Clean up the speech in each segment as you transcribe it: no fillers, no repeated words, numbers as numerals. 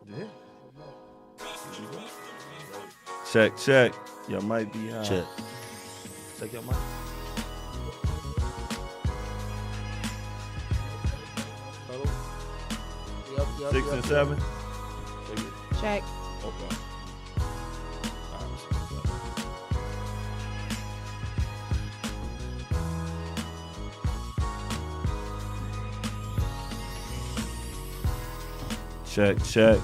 Yeah. Check. Y'all might be high. Check your mic. Hello? Yep. 6 and 7. Check. Okay. Check.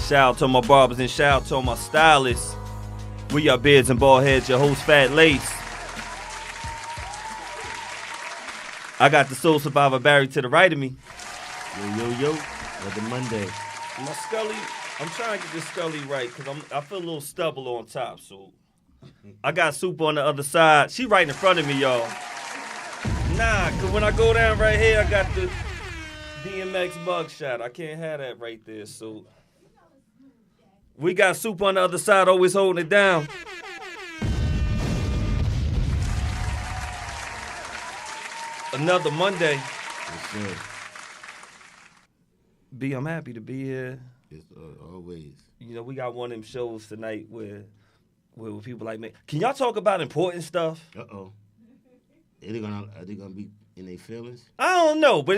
Shout out to my barbers and shout out to my stylists. We are Beards N Baldheads, your host Fat Lace. I got the Soul Survivor Barry to the right of me. Yo. Another Monday. My Scully, I'm trying to get this Scully right because I feel a little stubble on top. So I got Soup on the other side. She right in front of me, y'all. Nah, because when I go down right here, I got the DMX mug shot. I can't have that right there, so... We got Soup on the other side, always holding it down. Another Monday. Yes, sir. B, I'm happy to be here. Yes, always. You know, we got one of them shows tonight where people like me. Can y'all talk about important stuff? Uh-oh. Are they gonna be in their feelings? I don't know, but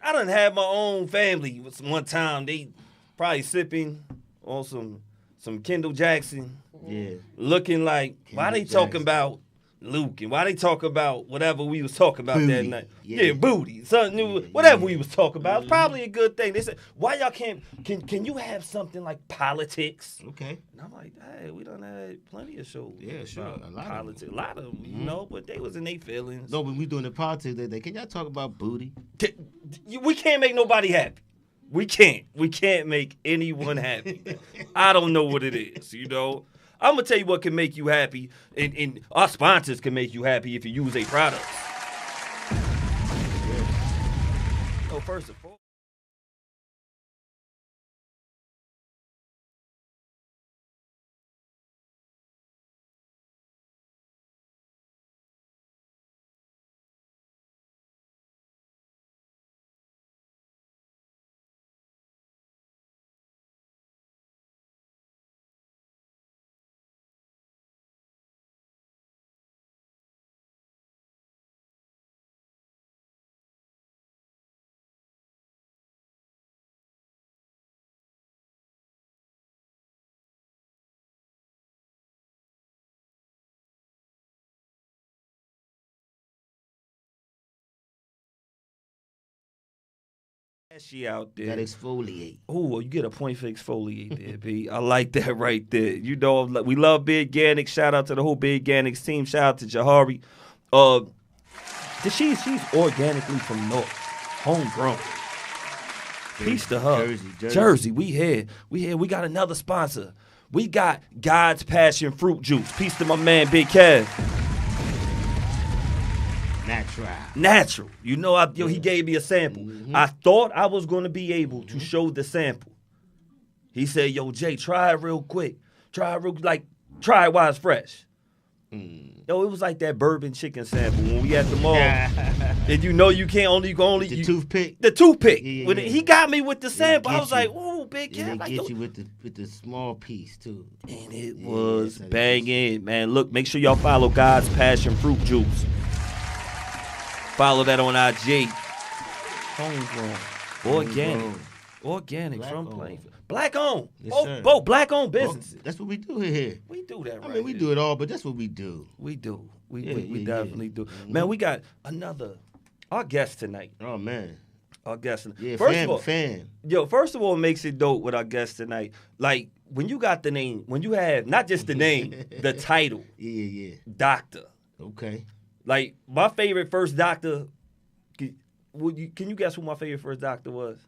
I done had my own family one time. They probably sipping on some Kendall Jackson. Yeah. Looking like, why they talking about Luke and why they talk about whatever we was talking about booty. that night. Yeah. Booty. Something new, whatever we was talking about. It's probably a good thing. They said, why y'all can you have something like politics? Okay. And I'm like, hey, we done had plenty of shows. Yeah, sure. About A lot politics. of them. A lot of them, you know, but they was in their feelings. No, when we doing the politics that day, can y'all talk about booty? We can't make nobody happy. We can't. We can't make anyone happy. I don't know what it is, you know. I'm going to tell you what can make you happy, and our sponsors can make you happy if you use a product. So first of all, she out there. That exfoliate. Oh, you get a point for exfoliate there, B. I like that right there. You know, we love Big Gannick. Shout out to the whole Big Gannick's team. Shout out to Jahari. She's organically from North, homegrown. Peace to her. Jersey. We here. We got another sponsor. We got God's Passion Fruit Juice. Peace to my man Big Kev. Natural. You know, he gave me a sample. Mm-hmm. I thought I was going to be able to show the sample. He said, yo, Jay, try it real quick. Try it while it's fresh. Yo, it was like that bourbon chicken sample when we at the mall. And you know you can only... The toothpick? The toothpick. Yeah. He got me with the sample. I was like, ooh, Big Kev. They get you with the small piece, too. And it was banging, man. Look, make sure y'all follow God's Passion Fruit Juice. Follow that on IG. Homegrown. Organic Black from owned. Plainfield. Black owned. Yes, Both black owned businesses. That's what we do here. We do that right I mean, we do it all, but that's what we do. We do. We Yeah, definitely yeah. do. Mm-hmm. Man, we got our guest tonight. Oh, man. Our guest tonight. Yeah, first of all, fan. Yo, first of all, it makes it dope with our guest tonight. Like, when you got the name, when you have not just the name, the title. Yeah. Doctor. Okay. Like, my favorite first doctor... Can you guess who my favorite first doctor was?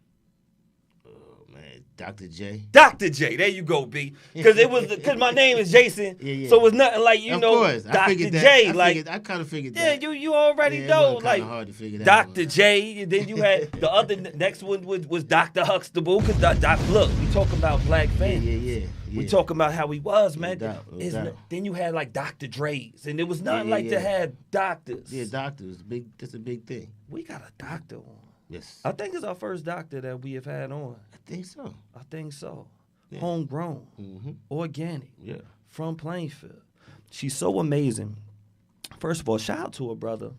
Oh, Man, Dr. J. Dr. J. There you go, B. Because my name is Jason. Yeah. So it's nothing like, Of course. Dr. J. I kind of figured that. Yeah, you already it know. wasn't Like, hard to figure that Dr. one out. J. And then you had the other next one was Dr. Huxtable. Because look, we talking about black families. Yeah. We talking about how he was, man. No doubt. Then you had like Dr. Dre's, and it was nothing like to have doctors. Yeah, doctors. That's a big thing. We got a doctor on. Yes. I think it's our first doctor that we have had on. I think so. Yeah. Homegrown, organic, Yeah. from Plainfield. She's so amazing. First of all, shout out to her brother.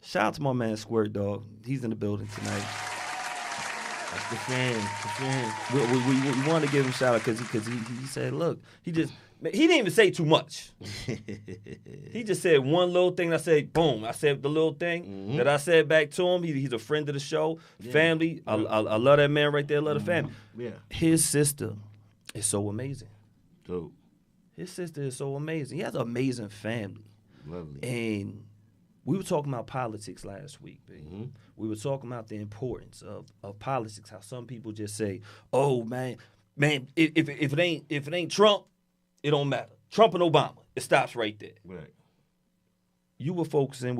Shout out to my man Squirt Dog. He's in the building tonight. That's the fan. We want to give him a shout out because he said, look, he didn't even say too much. He just said one little thing. I said, boom. I said the little thing that I said back to him. He's a friend of the show, family. I love that man right there. I love the family. Yeah. His sister is so amazing. Dope. His sister is so amazing. He has an amazing family. Lovely. And we were talking about politics last week, baby. We were talking about the importance of politics. How some people just say, "Oh man, if it ain't Trump, it don't matter. Trump and Obama, it stops right there." Right. We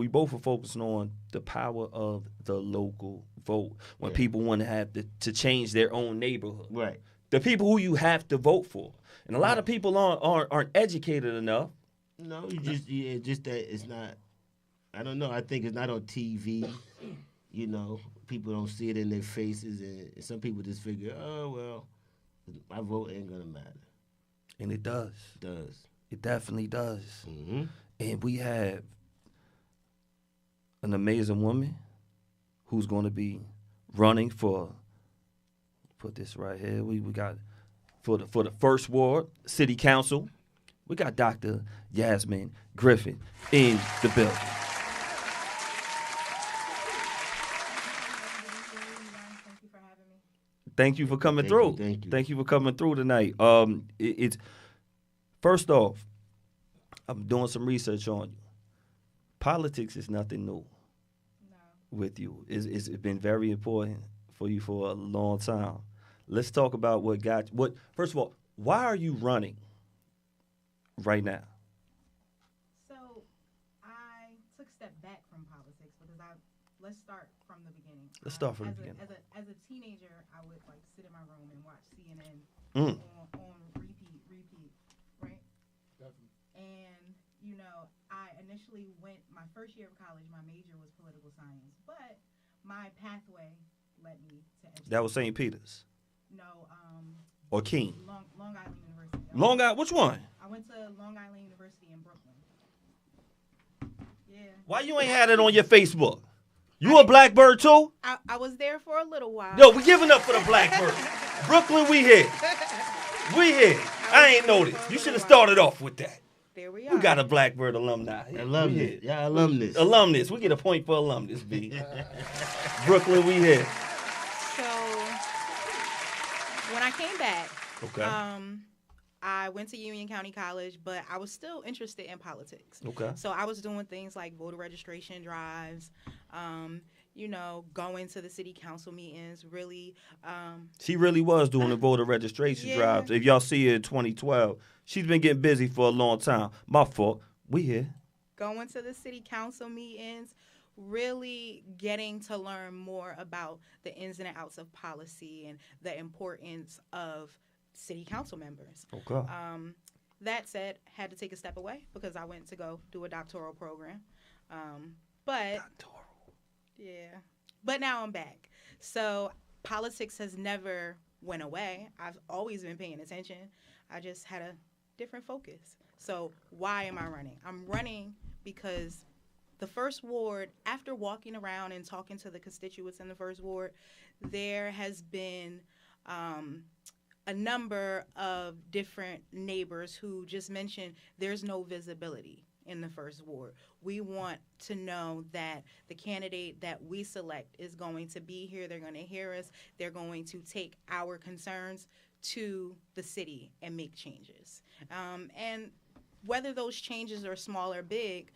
both were focusing on the power of the local vote when people want to have to change their own neighborhood. Right. The people who you have to vote for, and a lot of people aren't educated enough. No, just that it's not. I don't know. I think it's not on TV. People don't see it in their faces, and some people just figure, oh well, my vote ain't gonna matter. And it does. It does. It definitely does. Mm-hmm. And we have an amazing woman who's going to be running for. Put this right here. We got for the first ward city council. We got Dr. Yasmin Griffin in the building. Thank you for coming through. Thank you. Thank you for coming through tonight. It's first off, I'm doing some research on you. Politics is nothing new with you. It's been very important for you for a long time. Let's talk about first of all, why are you running right now? So I took a step back from politics because let's start from the beginning. Let's start from the beginning. As a teenager, I would like sit in my room and watch CNN on repeat, right? Definitely. And I initially went my first year of college. My major was political science, but my pathway led me to education. That was St. Peter's. No, Or King. Long Island University. Long Island. Which one? I went to Long Island University in Brooklyn. Yeah. Why you ain't had it on your Facebook? You a Blackbird too? I was there for a little while. Yo, we giving up for the Blackbird. Brooklyn, we here. We here. I ain't know this. You should have started off with that. There we are. We got a Blackbird alumni. Alumnus. Yeah, alumnus. Alumnus. We get a point for alumnus, B. Brooklyn, we here. So when I came back, Okay. I went to Union County College, but I was still interested in politics. Okay. So I was doing things like voter registration drives, going to the city council meetings, really. She really was doing the voter registration drives. If y'all see her in 2012, she's been getting busy for a long time. My fault. We here. Going to the city council meetings, really getting to learn more about the ins and outs of policy and the importance of city council members. Okay. That said, had to take a step away because I went to go do a doctoral program. But now I'm back. So politics has never went away. I've always been paying attention. I just had a different focus. So why am I running? I'm running because the first ward, after walking around and talking to the constituents in the first ward, there has been a number of different neighbors who just mentioned there's no visibility in the first ward. We want to know that the candidate that we select is going to be here. They're going to hear us. They're going to take our concerns to the city and make changes. And whether those changes are small or big,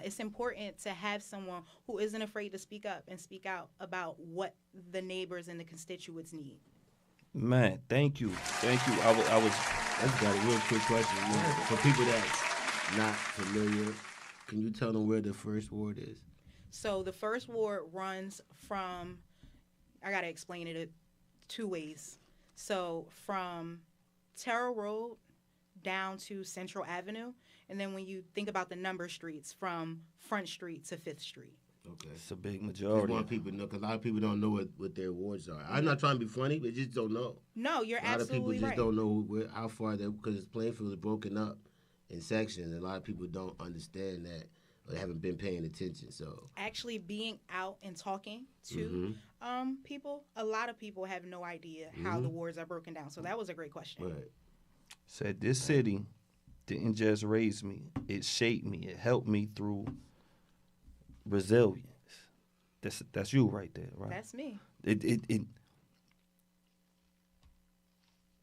it's important to have someone who isn't afraid to speak up and speak out about what the neighbors and the constituents need. Man, thank you. I was. I just got a real quick question. For people that's not familiar, can you tell them where the first ward is? So the first ward runs from, I got to explain it 2 ways. So from Terrell Road down to Central Avenue, and then when you think about the number streets, from Front Street to 5th Street. Okay. It's a big Just majority. want people to know, because a lot of people don't know what their wards are. I'm not trying to be funny, but just don't know. No, you're A lot of people absolutely just right. don't know how far they, because Plainfield is broken up in sections. A lot of people don't understand that, or they haven't been paying attention. So Actually being out and talking to people, a lot of people have no idea how the wards are broken down. So that was a great question. right. Said this city didn't just raise me; it shaped me. It helped me through resilience. That's you right there, right? That's me. It.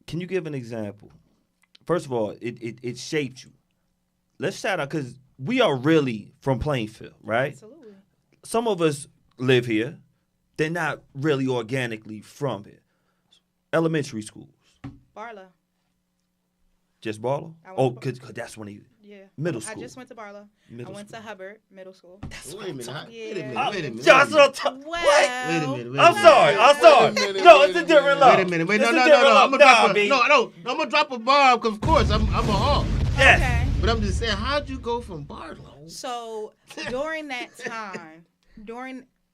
Can you give an example? First of all, it shaped you. Let's shout out, because we are really from Plainfield, right? Absolutely. Some of us live here. They're not really organically from here. Elementary schools. Barlow. Just Barlow? I went Oh, to because that's when he... Yeah. Middle I school. just went to Barlow. Middle I went school. to Hubbard Middle School. Wait a minute. Yeah. Wait a minute. Oh, Wait a minute. Johnson, Wait a Well, minute. Wait a minute. I'm sorry. Wait a minute. No, it's a different love. Wait a minute. Wait, It's no. a different love. I'm gonna drop B. I'm gonna drop a bomb, because of course I'm a hawk. Yes. Okay. But I'm just saying, how'd you go from Barlow? So during that time,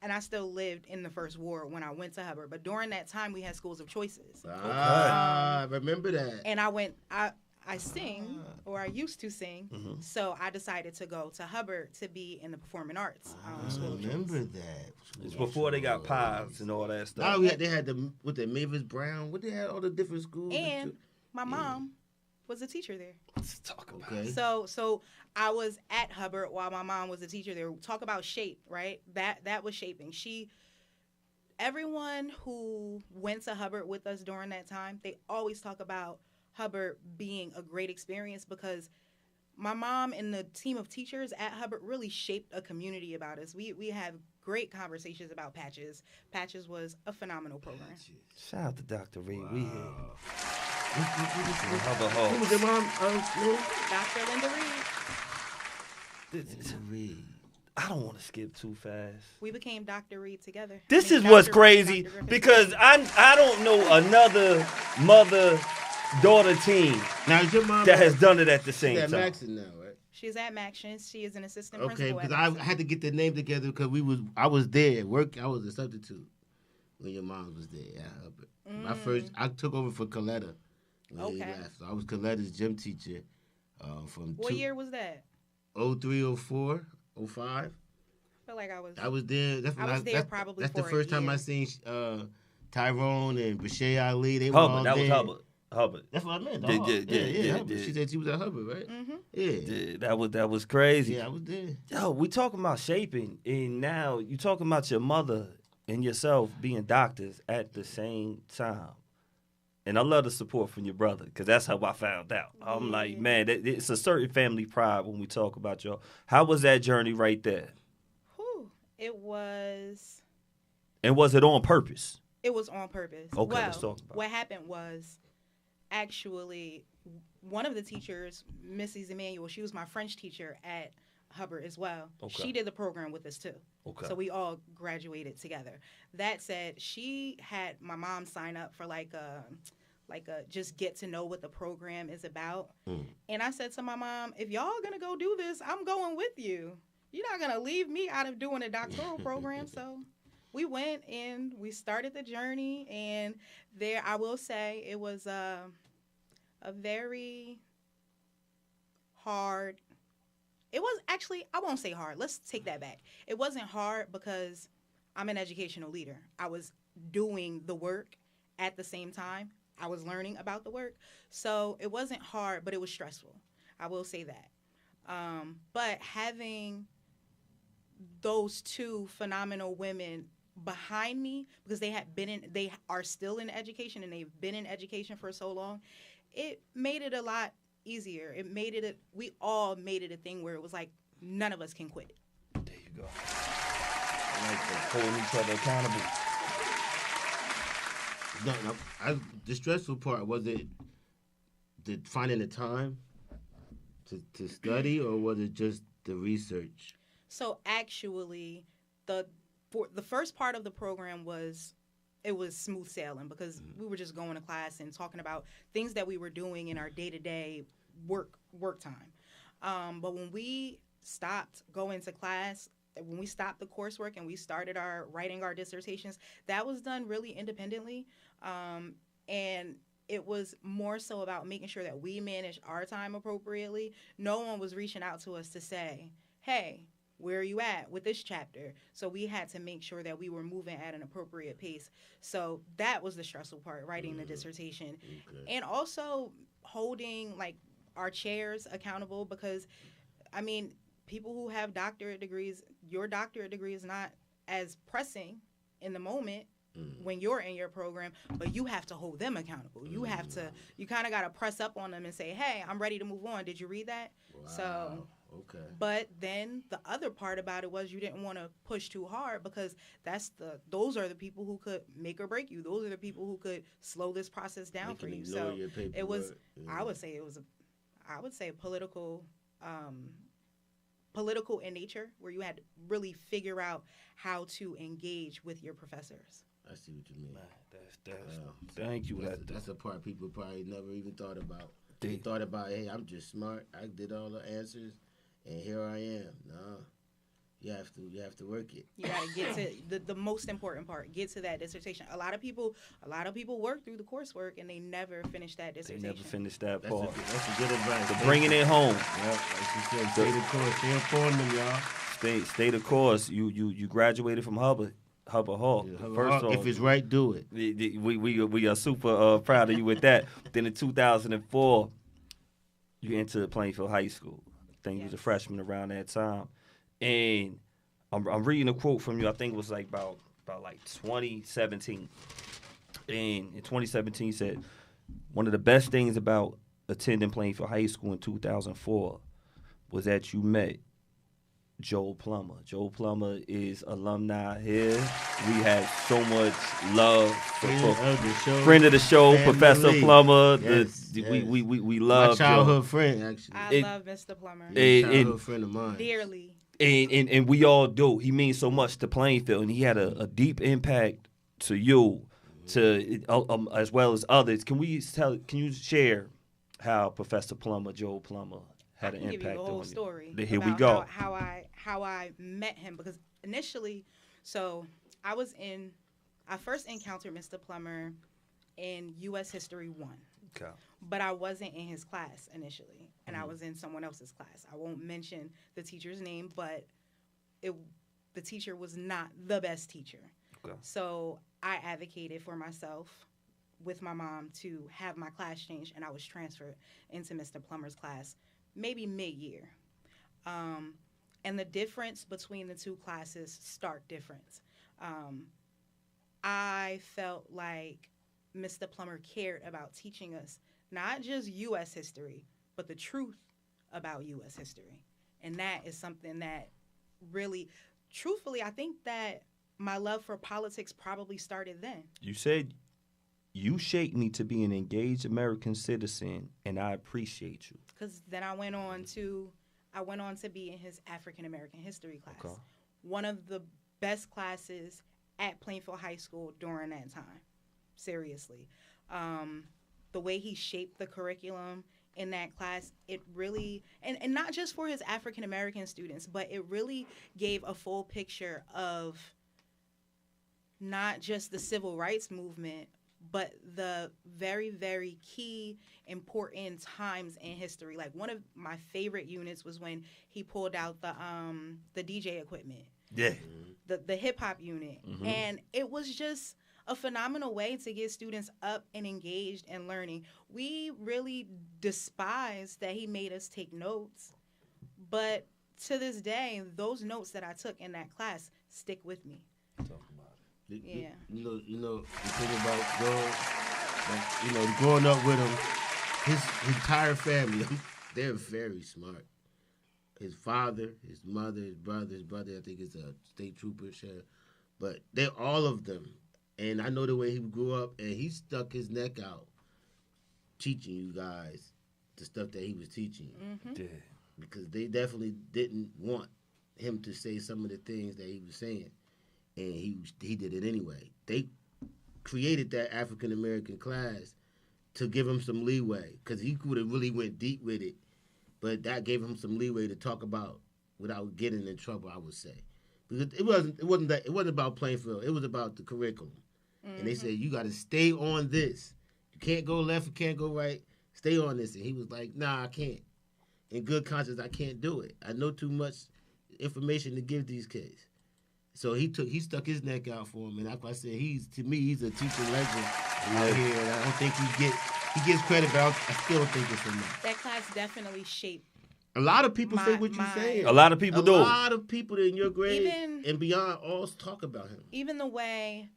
and I still lived in the first ward when I went to Hubbard, but during that time we had schools of choices. Ah, remember that. And I sing, or I used to sing, so I decided to go to Hubbard to be in the performing arts. School of Remember choice. that. It's before they got pies and all that Now stuff. they had the Mavis Brown. What they had, all the different schools. And my mom was a teacher there. Let's talk about Okay. So I was at Hubbard while my mom was a teacher there. Talk about shape, right? That was shaping. Everyone who went to Hubbard with us during that time, they always talk about Hubbard being a great experience, because my mom and the team of teachers at Hubbard really shaped a community about us. We have great conversations about Patches. Patches was a phenomenal program. Shout out to Dr. Reed. We here. Who was your mom? Dr. Linda Reed. Reed. I don't want to skip too fast. We became Dr. Reed together. This I is mean, what's Dr. Reed, crazy, Dr. Griffin. because I don't know another mother-daughter team Now is your mom that has done it at the same at time. Maxon now, right? She's at Maction. She is an assistant Okay, principal. because at I Maxon. had to get the name together, because I was there at work. I was a substitute when your mom was there. Yeah, I took over for Coletta when he Okay. left. So I was Coletta's gym teacher from What year was that? 03, 04, 05. I feel like I was. There. That's I was there probably That's the for a first time year. I seen Tyrone and Bashir Ali. They were all Hubbard, that was there. Hubbard. That's what I meant. Yeah, Hubbard. yeah. She said she was at Hubbard, right? Mm-hmm. Yeah. Yeah, that was crazy. Yeah, I was there. Yo, we talking about shaping, and now you talking about your mother and yourself being doctors at the same time. And I love the support from your brother, because that's how I found out. I'm like, man, it's a certain family pride when we talk about y'all. How was that journey right there? Whew. It was. And was it on purpose? It was on purpose. Okay, well, let's talk about it. what happened was, actually, one of the teachers, Mrs. Emmanuel, she was my French teacher at Hubbard as well. Okay. She did the program with us too. Okay. So we all graduated together. That said, she had my mom sign up for like a just get to know what the program is about. And I said to my mom, if y'all gonna go do this, I'm going with you. You're not gonna leave me out of doing a doctoral program. So we went and we started the journey, and there, I will say, it was a very hard. It was actually, I won't say hard. Let's take that back. It wasn't hard because I'm an educational leader. I was doing the work at the same time. I was learning about the work. So it wasn't hard, but it was stressful. I will say that. But having those two phenomenal women behind me, because they are still in education, and they've been in education for so long, it made it a lot easier. We all made it a thing where it was like none of us can quit. There you go. I like that. Holding each other accountable. No, the stressful part was it the finding the time to study, or was it just the research? So actually, the first part of the program was it was smooth sailing because we were just going to class and talking about things that we were doing in our day to day work time. But when we stopped going to class, when we stopped the coursework and we started writing our dissertations, that was done really independently, and it was more so about making sure that we managed our time appropriately. No one was reaching out to us to say, "Hey, where are you at with this chapter?" So we had to make sure that we were moving at an appropriate pace. So that was the stressful part, writing the dissertation. Okay. And also holding like our chairs accountable because I mean, people who have doctorate degrees, your doctorate degree is not as pressing in the moment when you're in your program, but you have to hold them accountable. You kind of got to press up on them and say, "Hey, I'm ready to move on. Did you read that?" Wow. So Okay. but then the other part about it was you didn't want to push too hard because those are the people who could make or break you. Those are the people who could slow this process down for you. So it was, I would say political in nature, where you had to really figure out how to engage with your professors. I see what you mean. Thank you. That's a part people probably never even thought about. They thought about, hey, I'm just smart. I did all the answers, and here I am. No, you have to work it. You got to get to the most important part. Get to that dissertation. A lot of people work through the coursework and they never finish that dissertation. They never finish that That's part. that's a good advice. So bringing it home. Yep, like you said, stay the course. Stay up on them, y'all. Stay the course. You graduated from Hubbard Hall. Yeah, First off, if it's right, do it. We are super proud of you with that. Then in 2004, you entered Plainfield High School. I think you was a freshman around that time, and I'm reading a quote from you. I think it was about 2017, and in 2017 you said one of the best things about attending Plainfield High School in 2004 was that you met Joel Plummer. Joel Plummer is alumni here. We have so much love for friend of the show, family. Professor Plummer. Yes. We love my childhood Joel. friend, actually. I love Mr. Plummer Childhood friend of mine. dearly. And we all do. He means so much to Plainfield, and he had a deep impact to you, as well as others. Can you share how Professor Plummer, Joel Plummer, had an impact on you? Give you the whole story. Here we go. How I met him, because initially, so I first encountered Mr. Plummer in U.S. History 1. Okay. But I wasn't in his class initially, and I was in someone else's class. I won't mention the teacher's name, but the teacher was not the best teacher. Okay. So I advocated for myself with my mom to have my class changed, and I was transferred into Mr. Plummer's class maybe mid-year. And the difference between the two classes, stark difference. I felt like Mr. Plummer cared about teaching us not just U.S. history, but the truth about U.S. history. And that is something that really, truthfully, I think that my love for politics probably started then. You said you shaped me to be an engaged American citizen, and I appreciate you. Because then I went on to be in his African American history class. Okay. One of the best classes at Plainfield High School during that time. Seriously. The way he shaped the curriculum in that class, it really, and not just for his African American students, but it really gave a full picture of not just the civil rights movement, but the very, very key, important times in history. Like, one of my favorite units was when he pulled out the DJ equipment. Yeah. The hip-hop unit. Mm-hmm. And it was just a phenomenal way to get students up and engaged and learning. We really despise that he made us take notes, but to this day, those notes that I took in that class stick with me. Talk about it. Yeah. You know, the thing about Joel, like, growing up with him, his entire family, they're very smart. His father, his mother, his brother, I think is a state trooper, sheriff. But they're all of them. And I know the way he grew up, and he stuck his neck out teaching you guys the stuff that he was teaching you. Yeah. Because they definitely didn't want him to say some of the things that he was saying. And he did it anyway. They created that African American class to give him some leeway, because he could have really went deep with it, but that gave him some leeway to talk about without getting in trouble, I would say. Because it wasn't about playing field. It was about the curriculum. And they said, you got to stay on this. You can't go left, you can't go right. Stay on this. And he was like, nah, I can't. In good conscience, I can't do it. I know too much information to give these kids. So he stuck his neck out for him, and like I said, to me he's a teaching legend out here. And I don't think he gets credit, but I still don't think it's enough. That class definitely shaped. A lot of people say what you're saying. A lot of people do. A lot of people in your grade and beyond all talk about him. Even the way,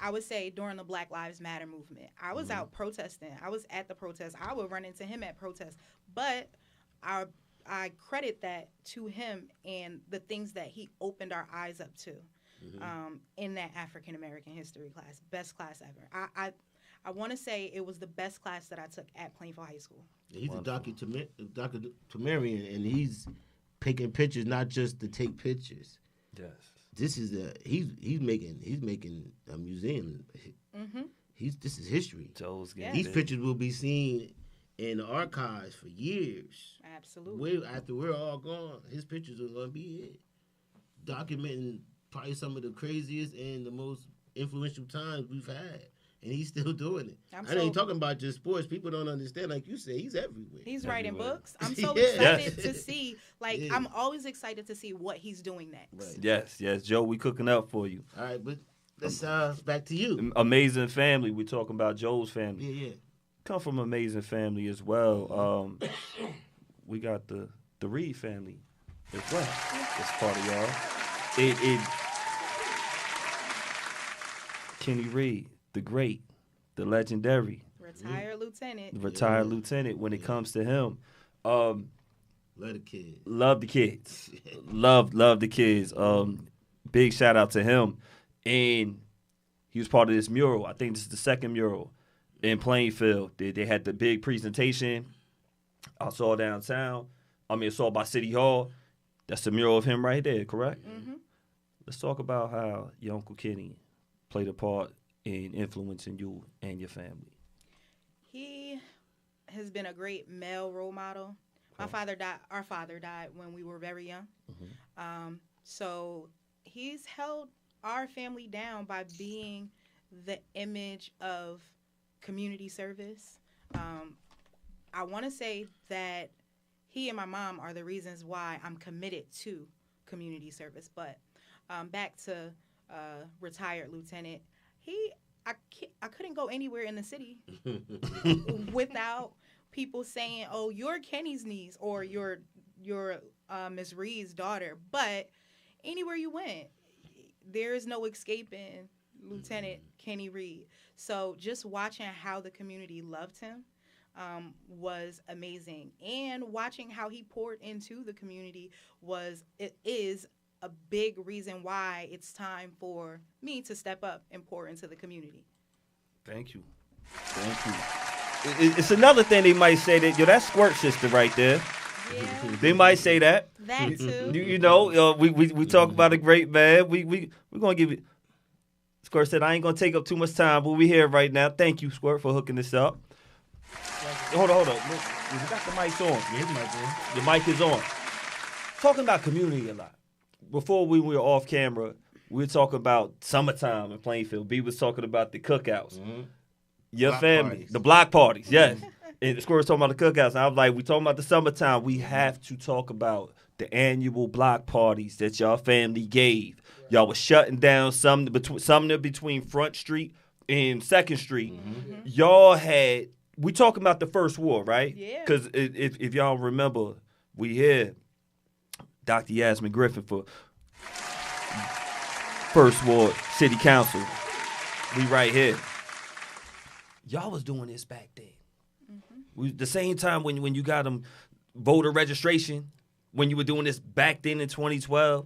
I would say, during the Black Lives Matter movement, I was out protesting. I was at the protest. I would run into him at protests, but I credit that to him and the things that he opened our eyes up to in that African American history class. Best class ever. I want to say it was the best class that I took at Plainfield High School. He's a documentarian, and he's picking pictures not just to take pictures. Yes. This is he's making a museum. This is history. These pictures will be seen in the archives for years. Absolutely. After we're all gone, his pictures are going to be here, documenting probably some of the craziest and the most influential times we've had. And he's still doing it. I ain't talking about just sports. People don't understand. Like you said, he's everywhere. He's writing books. I'm so excited to see. I'm always excited to see what he's doing next. Right. Yes. Joe, we cooking up for you. All right, but let's back to you. Amazing family. We're talking about Joe's family. Yeah. Come from an amazing family as well. We got the Reed family as well. That's part of y'all. Kenny Reed, the great, the legendary. Retired lieutenant when it comes to him. Love the kids. Love the kids. love the kids. Big shout out to him. And he was part of this mural. I think this is the second mural in Plainfield. They had the big presentation. I saw downtown. I saw by City Hall. That's the mural of him right there, correct? Mm-hmm. Let's talk about how your Uncle Kenny played a part in influencing you and your family. He has been a great male role model. Our father died when we were very young. Mm-hmm. So he's held our family down by being the image of community service. I want to say that he and my mom are the reasons why I'm committed to community service. But back to retired lieutenant, I couldn't go anywhere in the city without people saying, "Oh, you're Kenny's niece," or "You're Miss Reed's daughter." But anywhere you went, there is no escaping Lieutenant Kenny Reed. So just watching how the community loved him was amazing, and watching how he poured into the community is a big reason why it's time for me to step up and pour into the community. Thank you. It's another thing they might say that, that's Squirt sister right there. Yeah. They might say that. That too. We talk about a great man. We're gonna give it. Squirt said, I ain't gonna take up too much time, but we here right now. Thank you, Squirt, for hooking this up. Hold on. We got the mics on. Yeah, the mic is on. Talking about community a lot. Before we were off camera, we were talking about summertime in Plainfield. B was talking about the cookouts. Mm-hmm. Your block family, parties. The block parties, yes. And Squirt was talking about the cookouts. And I was like, we talking about the summertime. We have to talk about the annual block parties that y'all family gave. Right. Y'all was shutting down something between Front Street and 2nd Street. Mm-hmm. Y'all had, we talking about the First War, right? Yeah. Because if y'all remember, we had Dr. Yasmin Griffin for First Ward City Council. We right here. Y'all was doing this back then. Mm-hmm. The same time when you got them voter registration, when you were doing this back then in 2012,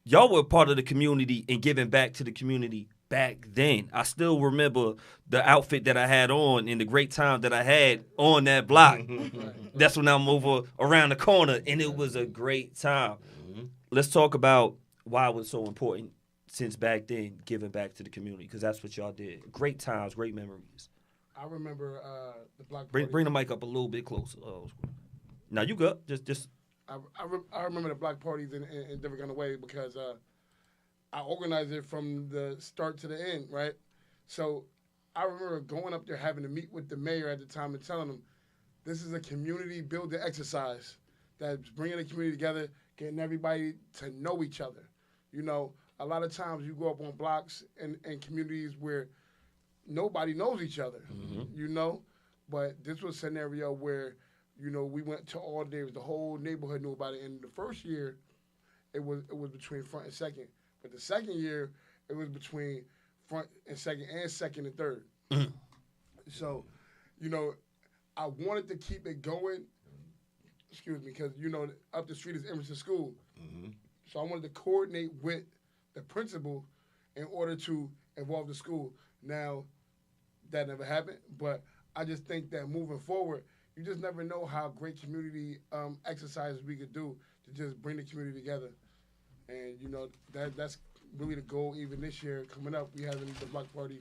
y'all were part of the community and giving back to the community back then. I still remember the outfit that I had on and the great time that I had on that block. That's when I'm over around the corner, and it was a great time. Let's talk about why it was so important since back then, giving back to the community, because that's what y'all did. Great times, great memories. I remember the block party. Bring the mic up a little bit closer. Now you good. Just. I remember the block parties in different kind of way because I organized it from the start to the end, right? So I remember going up there having to meet with the mayor at the time and telling him, this is a community building exercise that's bringing the community together, getting everybody to know each other. You know, a lot of times you go up on blocks and communities where nobody knows each other, you know? But this was a scenario where, you know, we went to all days. The whole neighborhood knew about it. And the first year, it was between front and second. But the second year, it was between front and second and third. So, you know, I wanted to keep it going. Excuse me, because, you know, up the street is Emerson School. So I wanted to coordinate with the principal in order to involve the school. Now, that never happened. But I just think that moving forward, you just never know how great community exercises we could do to just bring the community together. And, you know, that's really the goal. Even this year coming up, we having the block party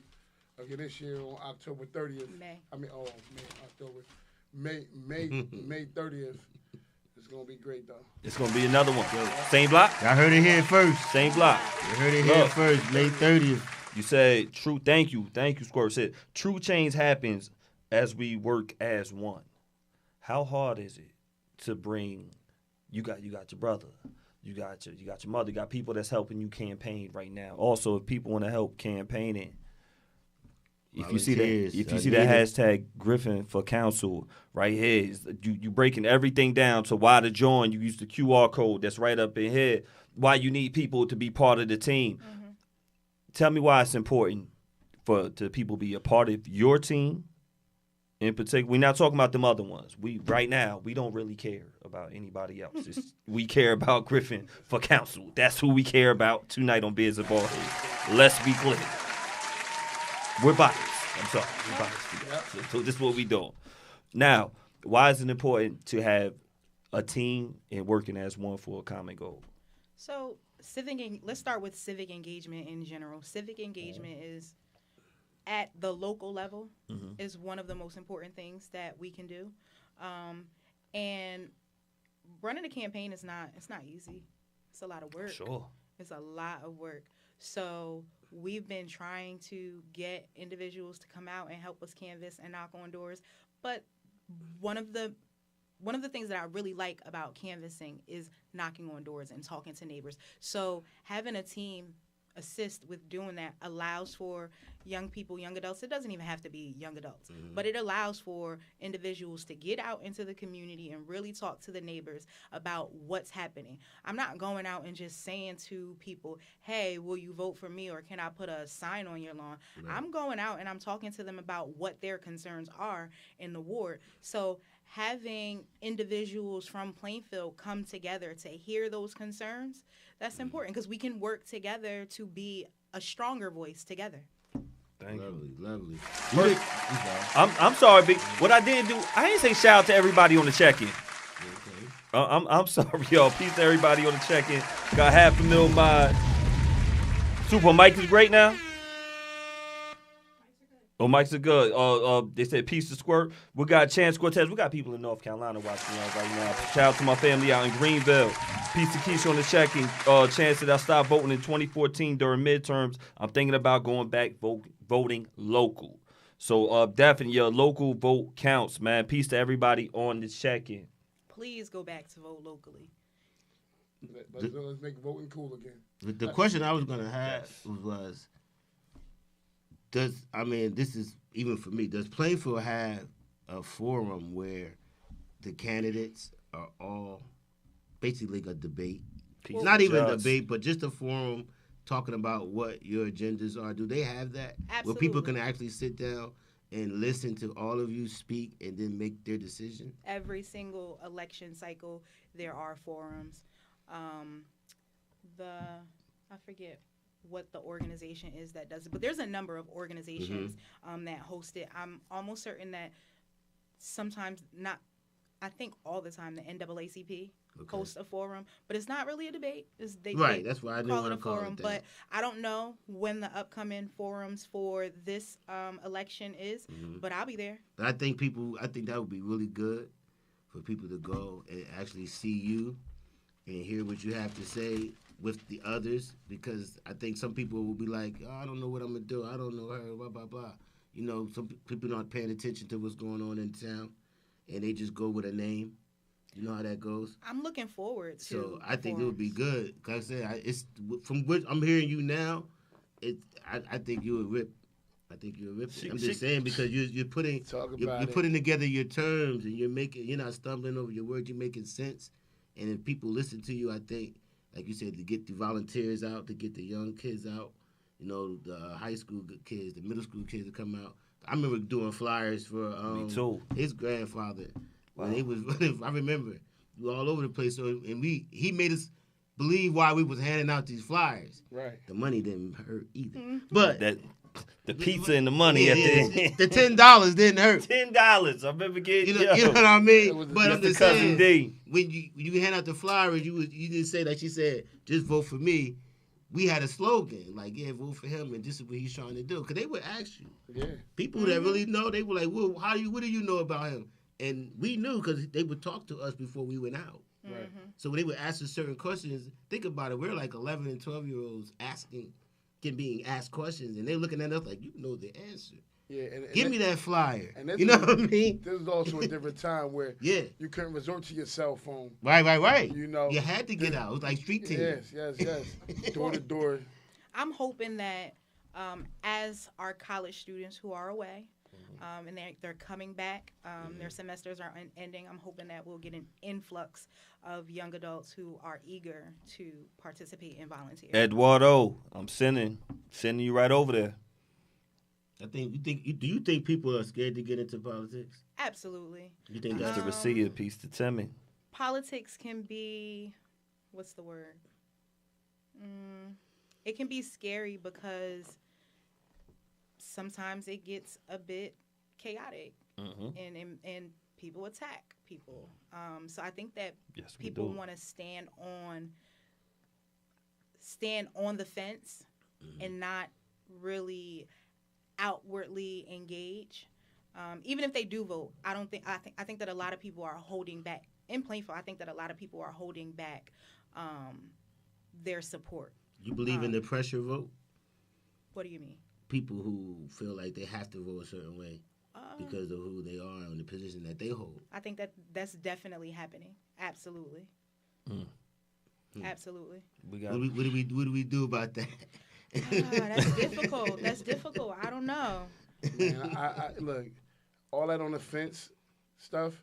again this year on October 30th. May 30th. It's going to be great, though. It's going to be another one. Same block? I heard it here first. Same block. You heard it here first, May 30th. You said true. Thank you, Squirt. Said true change happens as we work as one. How hard is it to bring? You got your brother, you got your mother, you got people that's helping you campaign right now. Also, if people want to help campaigning, if you see that hashtag Griffin for Council right here, you breaking everything down to why to join. You use the QR code that's right up in here. Why you need people to be part of the team. Tell me why it's important to people be a part of your team. In particular, we're not talking about them other ones. Right now, we don't really care about anybody else. We care about Griffin for Council. That's who we care about tonight on Beards N Baldheads. Let's be clear. We're biased. I'm sorry. We're biased. So this is what we doing. Now, why is it important to have a team and working as one for a common goal? So let's start with civic engagement in general. Civic engagement is at the local level is one of the most important things that we can do. And running a campaign it's not easy. It's a lot of work. Sure. It's a lot of work. So we've been trying to get individuals to come out and help us canvass and knock on doors. But one of the things that I really like about canvassing is knocking on doors and talking to neighbors. So having a team assist with doing that allows for young people, young adults. It doesn't even have to be young adults, but it allows for individuals to get out into the community and really talk to the neighbors about what's happening. I'm not going out and just saying to people, hey, will you vote for me, or can I put a sign on your lawn? Right. I'm going out and I'm talking to them about what their concerns are in the ward. So having individuals from Plainfield come together to hear those concerns, that's important because we can work together to be a stronger voice together. Thank you. Lovely. I'm sorry, Big. What I did do, I didn't say shout out to everybody on the check-in. Okay. I'm sorry, y'all. Peace to everybody on the check-in. Got half a mil mod. Super Mike is great now. Oh, mics are good. They said peace to Squirt. We got Chance Cortez. We got people in North Carolina watching us right now. Shout out to my family out in Greenville. Peace to Keisha on the check-in. Chance said I stopped voting in 2014 during midterms. I'm thinking about going back voting local. So definitely your local vote counts, man. Peace to everybody on the check-in. Please go back to vote locally. Let's make voting cool again. The question I was going to have was, this is even for me, does Plainfield have a forum where the candidates are all basically a debate? Not even a debate, but just a forum talking about what your agendas are. Do they have that? Absolutely. Where people can actually sit down and listen to all of you speak and then make their decision? Every single election cycle, there are forums. I forget what the organization is that does it. But there's a number of organizations that host it. I'm almost certain that sometimes, not, I think all the time, the NAACP hosts a forum, but it's not really a debate. They That's why I didn't call want it to a call forum. it that. But I don't know when the upcoming forums for this election is, but I'll be there. But I think that would be really good for people to go and actually see you and hear what you have to say with the others, because I think some people will be like, oh, I don't know what I'm going to do. I don't know her, blah, blah, blah. You know, some people not paying attention to what's going on in town, and they just go with a name. You know how that goes? I'm looking forward to So I think it would be forums. good. Because I said, it's from what I'm hearing you now, I think you would rip. I think you're ripping. I'm just saying, because you're putting you're putting together your terms, and you're not stumbling over your words. You're making sense, and if people listen to you, I think, like you said, to get the volunteers out, to get the young kids out, you know, the high school kids, the middle school kids to come out. I remember doing flyers for Me too. his grandfather Wow. when he was. I remember we were all over the place. So he made us believe why we was handing out these flyers. Right. The money didn't hurt either, but the pizza and the money at the end. the $10 didn't hurt. $10. I remember getting. You know what I mean? But I'm Mr. just Cousin saying, D. when you hand out the flyers, you didn't say, like she said, just vote for me. We had a slogan like, yeah, vote for him, and this is what he's trying to do. Because they would ask you. Yeah. People that really know, they were like, well, what do you know about him? And we knew because they would talk to us before we went out. Right. So when they would ask us certain questions, think about it. We're like 11 and 12-year-olds being asked questions, and they're looking at us like, you know the answer. Yeah. And Give me that flyer. And this You know what I mean? This is also a different time where Yeah. you couldn't resort to your cell phone. Right. You know. You had to get out. It was like street team. Yes. Door to door. I'm hoping that as our college students who are away, and they're coming back, their semesters are ending, I'm hoping that we'll get an influx of young adults who are eager to participate and volunteer. Eduardo, I'm sending you right over there. Do you think people are scared to get into politics? Absolutely. You think That's that's the Racia piece to Timmy. Politics can be, what's the word? It can be scary because sometimes it gets a bit chaotic, and people attack people. So I think that people want to stand on the fence and not really outwardly engage. Even if they do vote, I think that a lot of people are holding back in Plainfield. I think that a lot of people are holding back their support. You believe in the pressure vote? What do you mean? People who feel like they have to vote a certain way because of who they are and the position that they hold. I think that's definitely happening. Absolutely. Absolutely. What do we do about that? That's difficult. I don't know. Man, I look, all that on the fence stuff,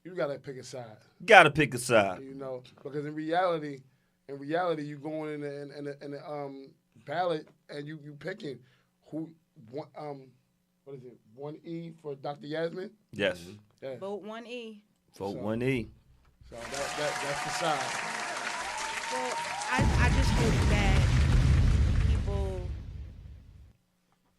you gotta pick a side. Gotta pick a side. You know, because in reality, you going in the ballot and you picking who what is it? 1E for Dr. Yasmin? Yes. Yeah. Vote 1E. Vote 1E. So that's the side. Well, I just hope that people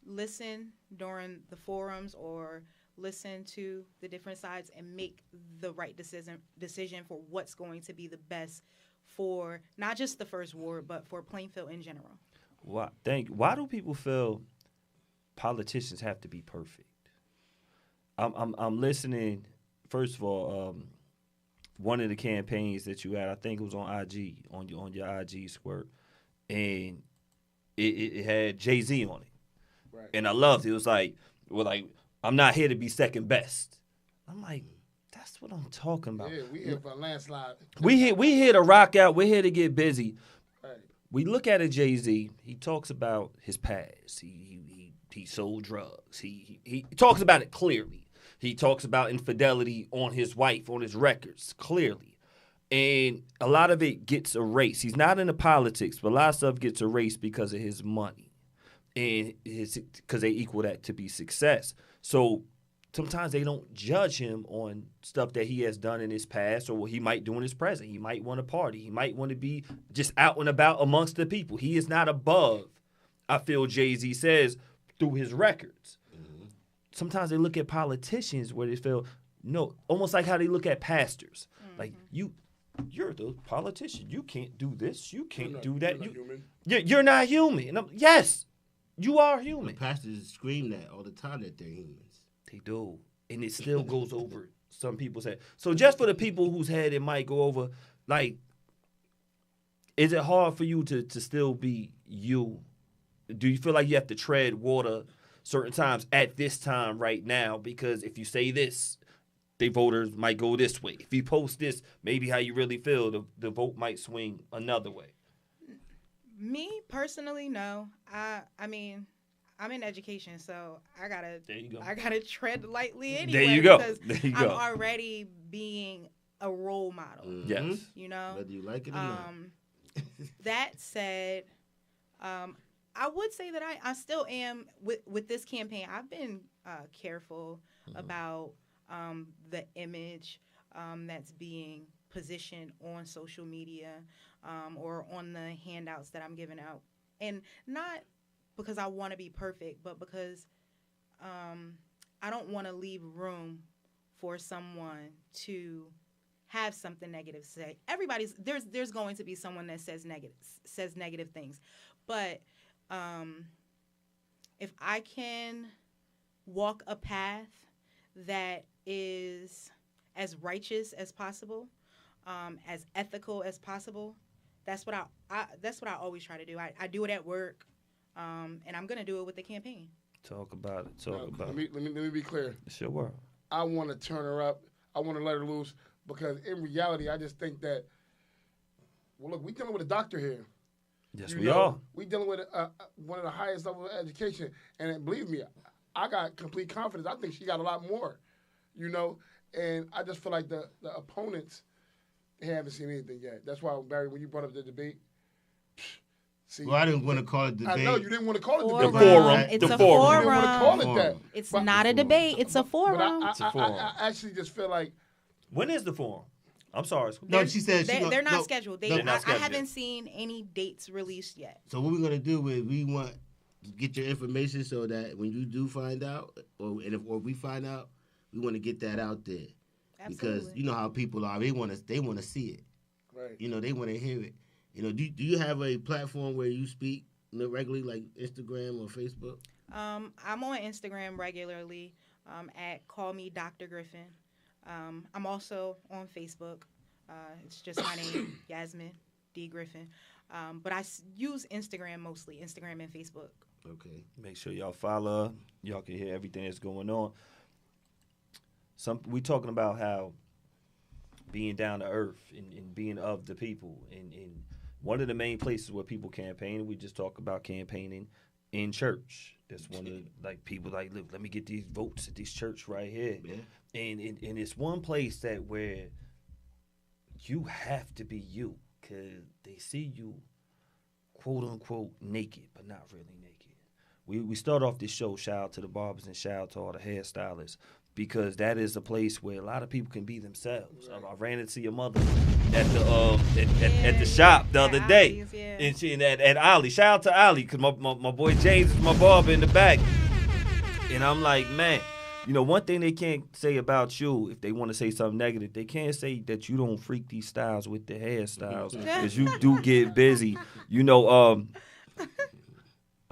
listen during the forums or listen to the different sides and make the right decision for what's going to be the best for not just the first ward, but for Plainfield in general. Why do people feel politicians have to be perfect? I'm listening. First of all, one of the campaigns that you had, I think it was on IG, on your IG squirt, and it had Jay-Z on it. Right. And I loved it. It was like, I'm not here to be second best. I'm like, that's what I'm talking about. Yeah, we here for a landslide. We here to rock out. We're here to get busy. Right. We look at a Jay-Z. He talks about his past. He sold drugs. He talks about it clearly. He talks about infidelity on his wife, on his records, clearly. And a lot of it gets erased. He's not into politics, but a lot of stuff gets erased because of his money. And because they equal that to be success. So sometimes they don't judge him on stuff that he has done in his past or what he might do in his present. He might want to party. He might want to be just out and about amongst the people. He is not above I feel Jay-Z says through his records. Sometimes they look at politicians where they feel, no, almost like how they look at pastors. Like, you're the politician. You can't do this. You can't do that. You're not human. And yes, you are human. The pastors scream that all the time that they're humans. They do. And it still goes over some people's head. So just for the people whose head it might go over, like, is it hard for you to still be you? Do you feel like you have to tread water certain times at this time right now? Because if you say this, the voters might go this way. If you post this, maybe how you really feel, the vote might swing another way. Me personally, no. I mean, I'm in education, so I gotta tread lightly anyway. There you go. Because there you go. I'm already being a role model. Yes. You know. Whether you like it or not. That said, I would say that I still am with this campaign. I've been careful about the image that's being positioned on social media or on the handouts that I'm giving out. And not because I want to be perfect, but because I don't want to leave room for someone to have something negative to say. There's going to be someone that says negative things. But if I can walk a path that is as righteous as possible, as ethical as possible, that's what I always try to do. I do it at work, and I'm gonna do it with the campaign. Talk about it. Let me be clear. It's your world. I want to turn her up. I want to let her loose because in reality, I just think that. Well, look, we dealing with a doctor here. Yes, we are. We dealing with one of the highest level of education, and believe me, I got complete confidence. I think she got a lot more, and I just feel like the opponents, they haven't seen anything yet. That's why, Barry, when you brought up the debate, well, I didn't want to call it debate. I know you didn't want to call it The debate. forum. It's The a forum. You didn't want to call it that. It's not a debate. It's a forum. But I actually just feel like. When is the forum? I'm sorry. No, she said they're not scheduled. they're not I scheduled. haven't seen any dates released yet. So what we're gonna do is we want to get your information so that when you do find out, or we find out, we want to get that out there. Absolutely. Because you know how people are. They want to see it. Right. They want to hear it. Do you have a platform where you speak regularly, like Instagram or Facebook? I'm on Instagram regularly at Call Me Dr. Griffin. I'm also on Facebook. It's just my name, Yasmin D. Griffin. But I use Instagram mostly, Instagram and Facebook. Okay. Make sure y'all follow. Y'all can hear everything that's going on. We talking about how being down to earth and being of the people. And one of the main places where people campaign, we just talk about campaigning in church. That's one of the, people look, let me get these votes at this church right here. Yeah. And it's one place where you have to be you because they see you, quote unquote, naked, but not really naked. We start off this show, shout out to the barbers and shout out to all the hairstylists, because that is a place where a lot of people can be themselves. Right. I ran into your mother at the shop the other day, and she at Ali. Shout out to Ali, because my boy James is my barber in the back, and I'm like, man. One thing they can't say about you, if they want to say something negative, they can't say that you don't freak these styles with the hairstyles, because you do get busy.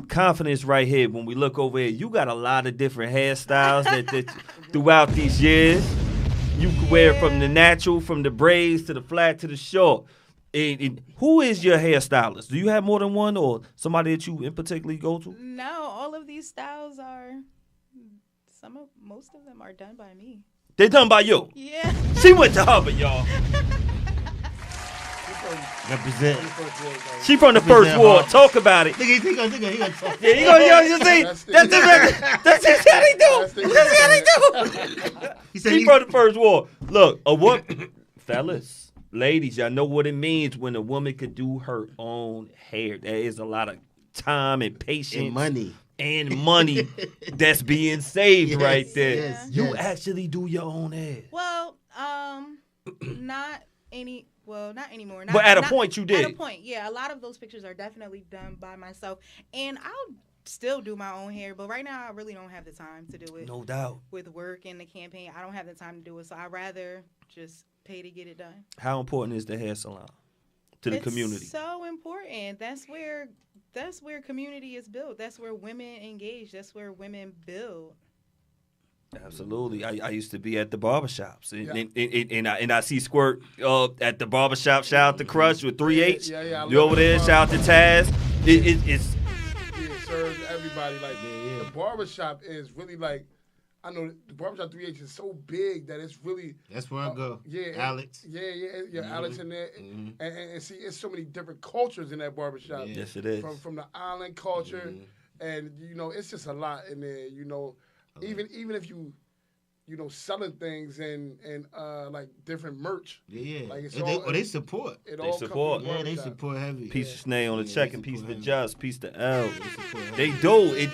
Confidence right here. When we look over here, you got a lot of different hairstyles that throughout these years. You can wear it from the natural, from the braids to the flat to the short. And who is your hairstylist? Do you have more than one, or somebody that you in particularly go to? No, all of these styles are... Most of them are done by me. They done by you? Yeah. She went to Hubbard, y'all. Represent. She from the first ward. Talk about it. He gonna talk. Yeah, you see? That's how they do. That's how they do. She from the first ward. Look, a woman, fellas, ladies, y'all know what it means when a woman could do her own hair. There is a lot of time and patience. And money that's being saved right there. Yes, you actually do your own hair. Well, not any. Well, not anymore. But at a point, you did. At a point, yeah. A lot of those pictures are definitely done by myself, and I'll still do my own hair. But right now, I really don't have the time to do it. No doubt. With work and the campaign, I don't have the time to do it. So I'd rather just pay to get it done. How important is the hair salon to the community? It's so important. That's where community is built. That's where women engage. That's where women build. Absolutely. I used to be at the barbershops, and I see Squirt at the barbershop. Shout out to Crush with 3H. Yeah. You over there? Shout out to Taz. It's it serves everybody. Like the barbershop is really like, I know the barbershop 3H is so big that it's really. That's where I go. Yeah, Alex. Yeah. Alex in there, and see, it's so many different cultures in that barbershop. Yes, it is. From the island culture, and it's just a lot in there. Even if you selling things and like different merch. Yeah. Like they support. They support. Yeah, they support heavy. Piece of Snake on the check and piece of Just, piece to L. They do.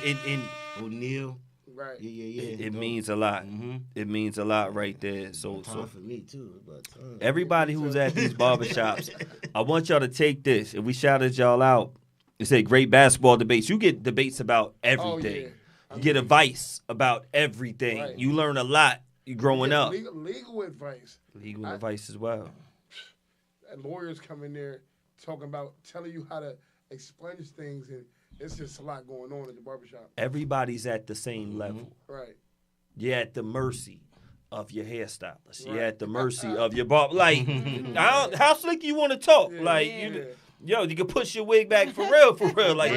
O'Neal. Right. Yeah. It means a lot. It means a lot right there. So for me too. But everybody who's at these barbershops, I want y'all to take this. And we shouted y'all out and say great basketball debates. You get debates about everything. Oh, yeah. You get advice about everything. Right. You learn a lot growing up. Legal advice. Legal advice as well. And lawyers come in there telling you how to explain these things, and it's just a lot going on at the barbershop. Everybody's at the same level. Right. You're at the mercy of your hairstylist. Right. You're at the mercy of your barber. Like, how slick you want to talk? Yeah, like, you can push your wig back for real. Like,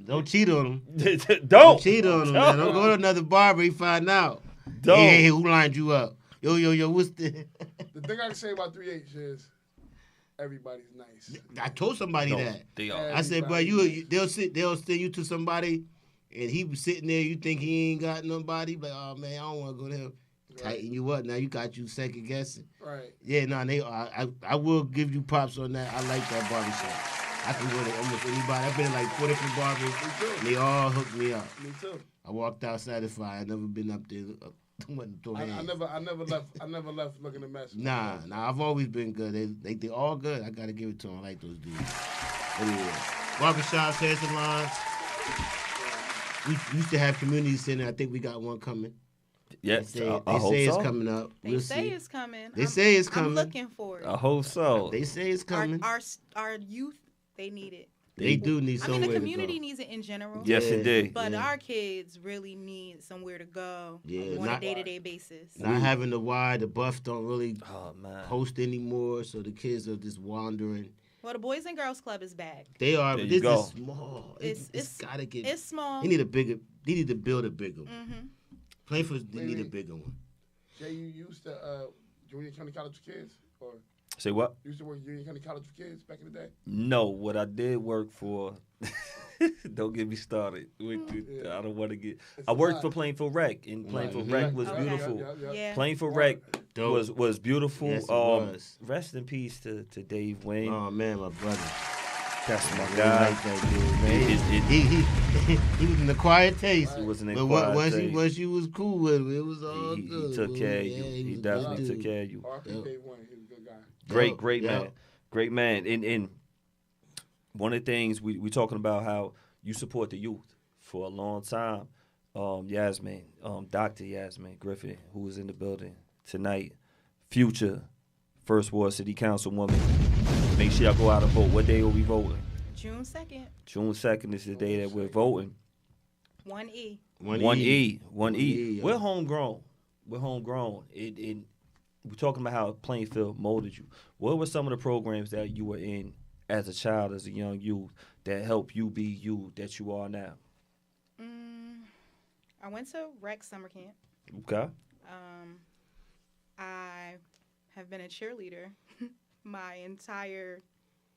don't cheat on them. Don't cheat on them, man. Don't go to another barber. He find out. Don't. Hey, who lined you up? Yo, what's the? The thing I can say about 3H is everybody's nice. I told somebody that. They are. I said, bro, they'll send you to somebody, and he was sitting there. You think he ain't got nobody? Like, oh man, I don't want to go to him. Right. Tighten you up. Now you got you second guessing. Right. Yeah, no, they are. I will give you props on that. I like that barbershop. I can go to almost anybody. I've been in like 4 different barbers. Me too. And they all hooked me up. Me too. I walked out satisfied. I never been up there. I never left looking a mess. Nah. I've always been good. They all good. I gotta give it to them. I like those dudes. Anyway, barbershops, hair salons. We used to have community center. I think we got one coming. Yes, they I hope say so. it's coming up. They say it's coming. They say it's coming. I'm looking for it. I hope so. They say it's coming. Our youth, they need it. They do need somewhere to go. The community needs it in general. Yes, it did. But our kids really need somewhere to go on a day-to-day basis. Not having the Y, the buffs don't really host anymore, so the kids are just wandering. Well, the Boys and Girls Club is back. They are, but this is small. It's gotta get. It's small. They need to build a bigger one. Plainfield, they need a bigger one. Jay, you used to Union County College for Kids, or say what? You used to work at Union County College for Kids back in the day? No, what I did work for. Don't get me started. I don't want to get. I worked for Plainfield Rec, and Plainfield Rec was beautiful. Yeah. Plainfield Rec was beautiful. Yes, it was. Rest in peace to Dave Wayne. Oh man, my brother. That's my guy. Like that dude, man. He was in the quiet taste. He was in the quiet taste. But once you was cool with him, it was all good. He took care of you. He definitely took care of you. R.P. Dave Wayne, he was a good guy. Great man. Great man. And one of the things we talking about how you support the youth for a long time. Yasmin, Dr. Yasmin Griffin, who is in the building tonight, future First Ward City Councilwoman. Make sure y'all go out and vote. What day are we voting? June 2nd. June 2nd is the day that we're voting. 1E. 1E. We're homegrown. We're talking about how Plainfield molded you. What were some of the programs that you were in as a child, as a young youth, that helped you be you that you are now? I went to rec summer camp. Okay. I have been a cheerleader my entire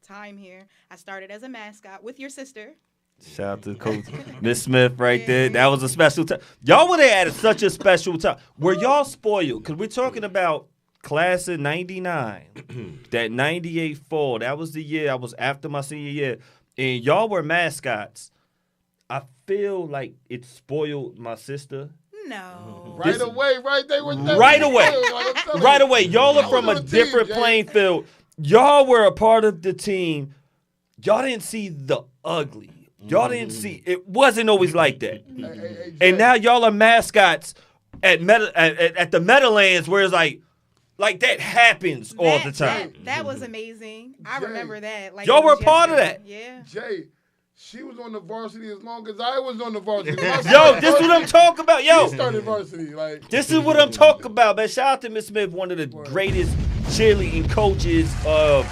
time here. I started as a mascot with your sister. Shout out to Coach Miss Smith right there. That was a special time. Y'all were there at such a special time. Were y'all spoiled? Because we're talking about class of 99, that 98 fall. That was the year I was after my senior year. And y'all were mascots. I feel like it spoiled my sister. No. Right away. Y'all are from a different playing field. y'all were a part of the team. Y'all didn't see the ugly. Y'all didn't see. It wasn't always like that. Hey, And now y'all are mascots at the Meadowlands, where it's like that happens all the time. That was amazing. I Jay. remember that. Like, Y'all it was were a part of yesterday. that. Yeah. Jay, she was on the varsity as long as I was on the varsity. Yo, this is what I'm talking about. Yo, She started varsity. Like, this is what I'm talking about, man. Shout out to Miss Smith, one of the greatest cheerleading coaches of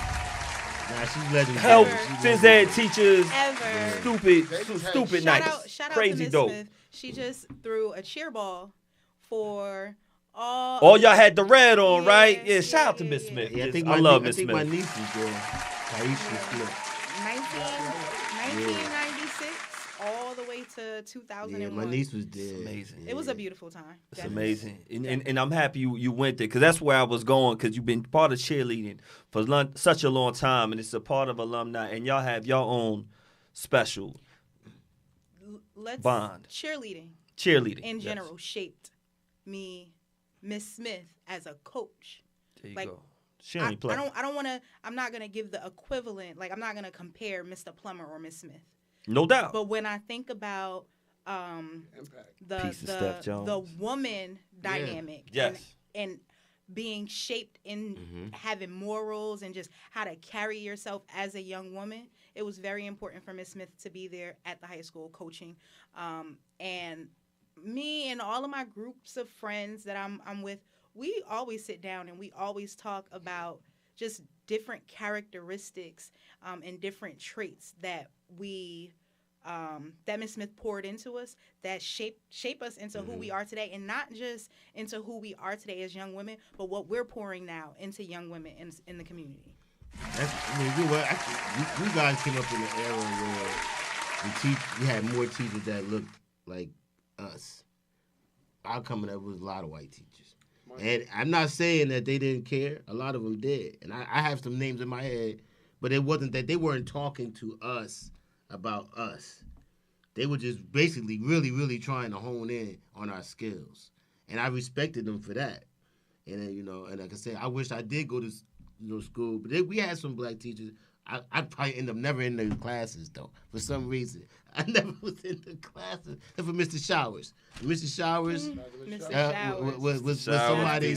Nah, she's legendary. help She's phys ed teachers. Ever. Stupid Shout nights. out Crazy to Miss dope. Smith. She just threw a cheer ball for all. All y'all had the red on, right? Yeah, Yeah, shout out to yeah, Miss yeah. Smith. Yeah, I love I Miss think my Smith. niece was there. Taisha Smith. 1996 all the way to 2001. Yeah, my niece was there. It's amazing. It was a beautiful time. It's definitely. amazing. And I'm happy you went there, because that's where I was going, because you've been part of cheerleading for such a long time, and it's a part of alumni, and y'all have your own special Let's bond. cheerleading Cheerleading. in yes. general shaped me, Miss Smith, as a coach. There you like, go. She only play. I don't want to. I'm not gonna give the equivalent. Like, I'm not gonna compare Mr. Plummer or Miss Smith. No doubt. But when I think about impact. Piece of Steph Jones. the woman dynamic, Yes. and being shaped in having morals and just how to carry yourself as a young woman, it was very important for Miss Smith to be there at the high school coaching. And me and all of my groups of friends that I'm with, we always sit down and we always talk about just different characteristics and different traits that that Miss Smith poured into us, that shape us into who we are today, and not just into who we are today as young women, but what we're pouring now into young women in the community. You guys came up in an era where we had more teachers that looked like us. Our coming up was a lot of white teachers. And I'm not saying that they didn't care. A lot of them did. And I have some names in my head, but it wasn't that they weren't talking to us about us. They were just basically really, really trying to hone in on our skills. And I respected them for that. And then, and like I said, I wish I did go to school. But we had some black teachers. I'd probably end up never in the classes, though, for some reason. I never was in the classes, except for Mr. Showers. Mr. Showers was somebody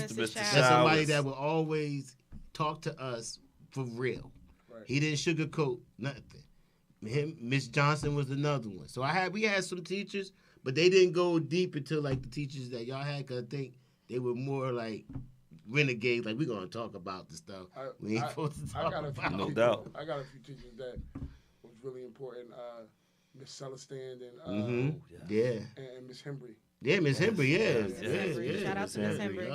that would always talk to us for real. Right. He didn't sugarcoat nothing. Miss Johnson was another one. So we had some teachers, but they didn't go deep into like the teachers that y'all had, because I think they were more like renegades. Like, we're gonna talk about the stuff we ain't supposed to talk about. No doubt. I got a few teachers that was really important. Miss Celestin and Miss Hembry. Yeah, Miss Hembry, yeah. Shout out to Miss Hembry.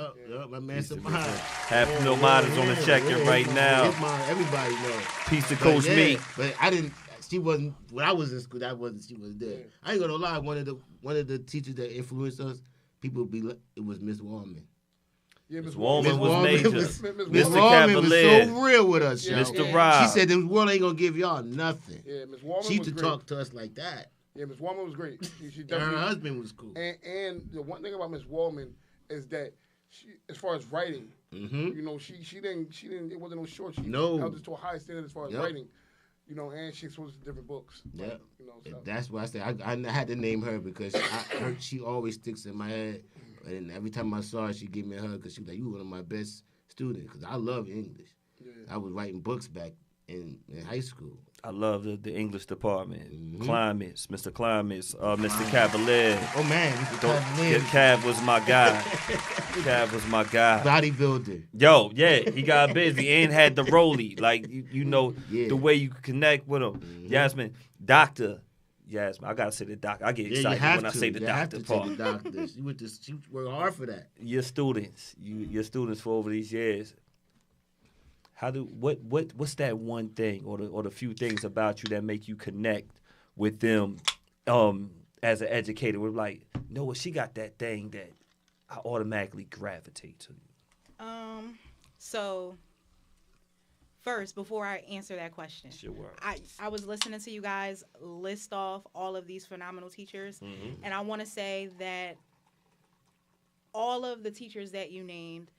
My man Samad. $500,000 on the check right now. Everybody knows. Piece of Coach Meat. But I didn't. She wasn't when I was in school. She wasn't there. Yeah. I ain't gonna lie. One of the teachers that influenced us, it was Miss Wallman. Yeah, Miss Wallman was major. Miss Wallman was so real with us, yo. Mr. Rob. She said this world ain't gonna give y'all nothing. Yeah, Miss Wallman she was used to talk to us like that. Yeah, Miss Wallman was great. She her husband was cool. And the one thing about Miss Wallman is that she, as far as writing, she didn't. It wasn't no short. She held us to a high standard as far as writing. And she exposed to different books. Yeah. That's why I say I had to name her, because she always sticks in my head. And every time I saw her, she gave me a hug, because she was like, "You one of my best students," because I love English. Yeah. I was writing books back in high school. I love the English department. Climates, Mr. Climates, Mr. Cavalier. Oh, man. Mr. Cavalier. Cav was my guy. Cav was my guy. Bodybuilder. Yo, yeah, he got busy and had the rollie. Like, the way you could connect with him. Yasmin, Dr. Yasmin, I got to say the doctor. I get excited when I say the doctor part. Say the doctor. She worked hard for that. Your students for over these years. What's that one thing or the few things about you that make you connect with them as an educator? We're like, no, she got that thing that I automatically gravitate to. So first, before I answer that question, I was listening to you guys list off all of these phenomenal teachers, and I want to say that all of the teachers that you named,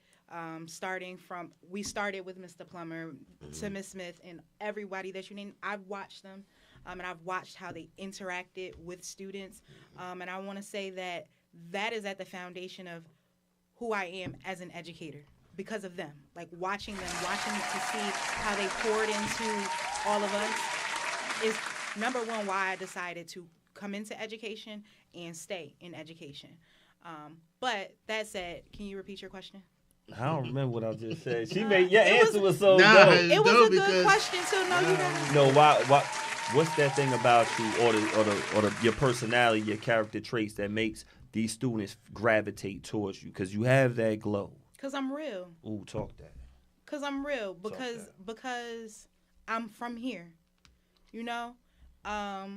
starting from, we started with Mr. Plummer to Miss Smith and everybody that you named. I've watched them, and I've watched how they interacted with students. And I want to say that that is at the foundation of who I am as an educator because of them. Like watching them, watching to see how they poured into all of us is number one why I decided to come into education and stay in education. But that said, can you repeat your question? I don't remember what I just said. She made your answer was so Nah, dope. It was a good question too. No, you got No, why? What's that thing about you, or your personality, your character traits that makes these students gravitate towards you? Because you have that glow. Because I'm real. Ooh, talk that. Because I'm real. Because I'm from here. You know, I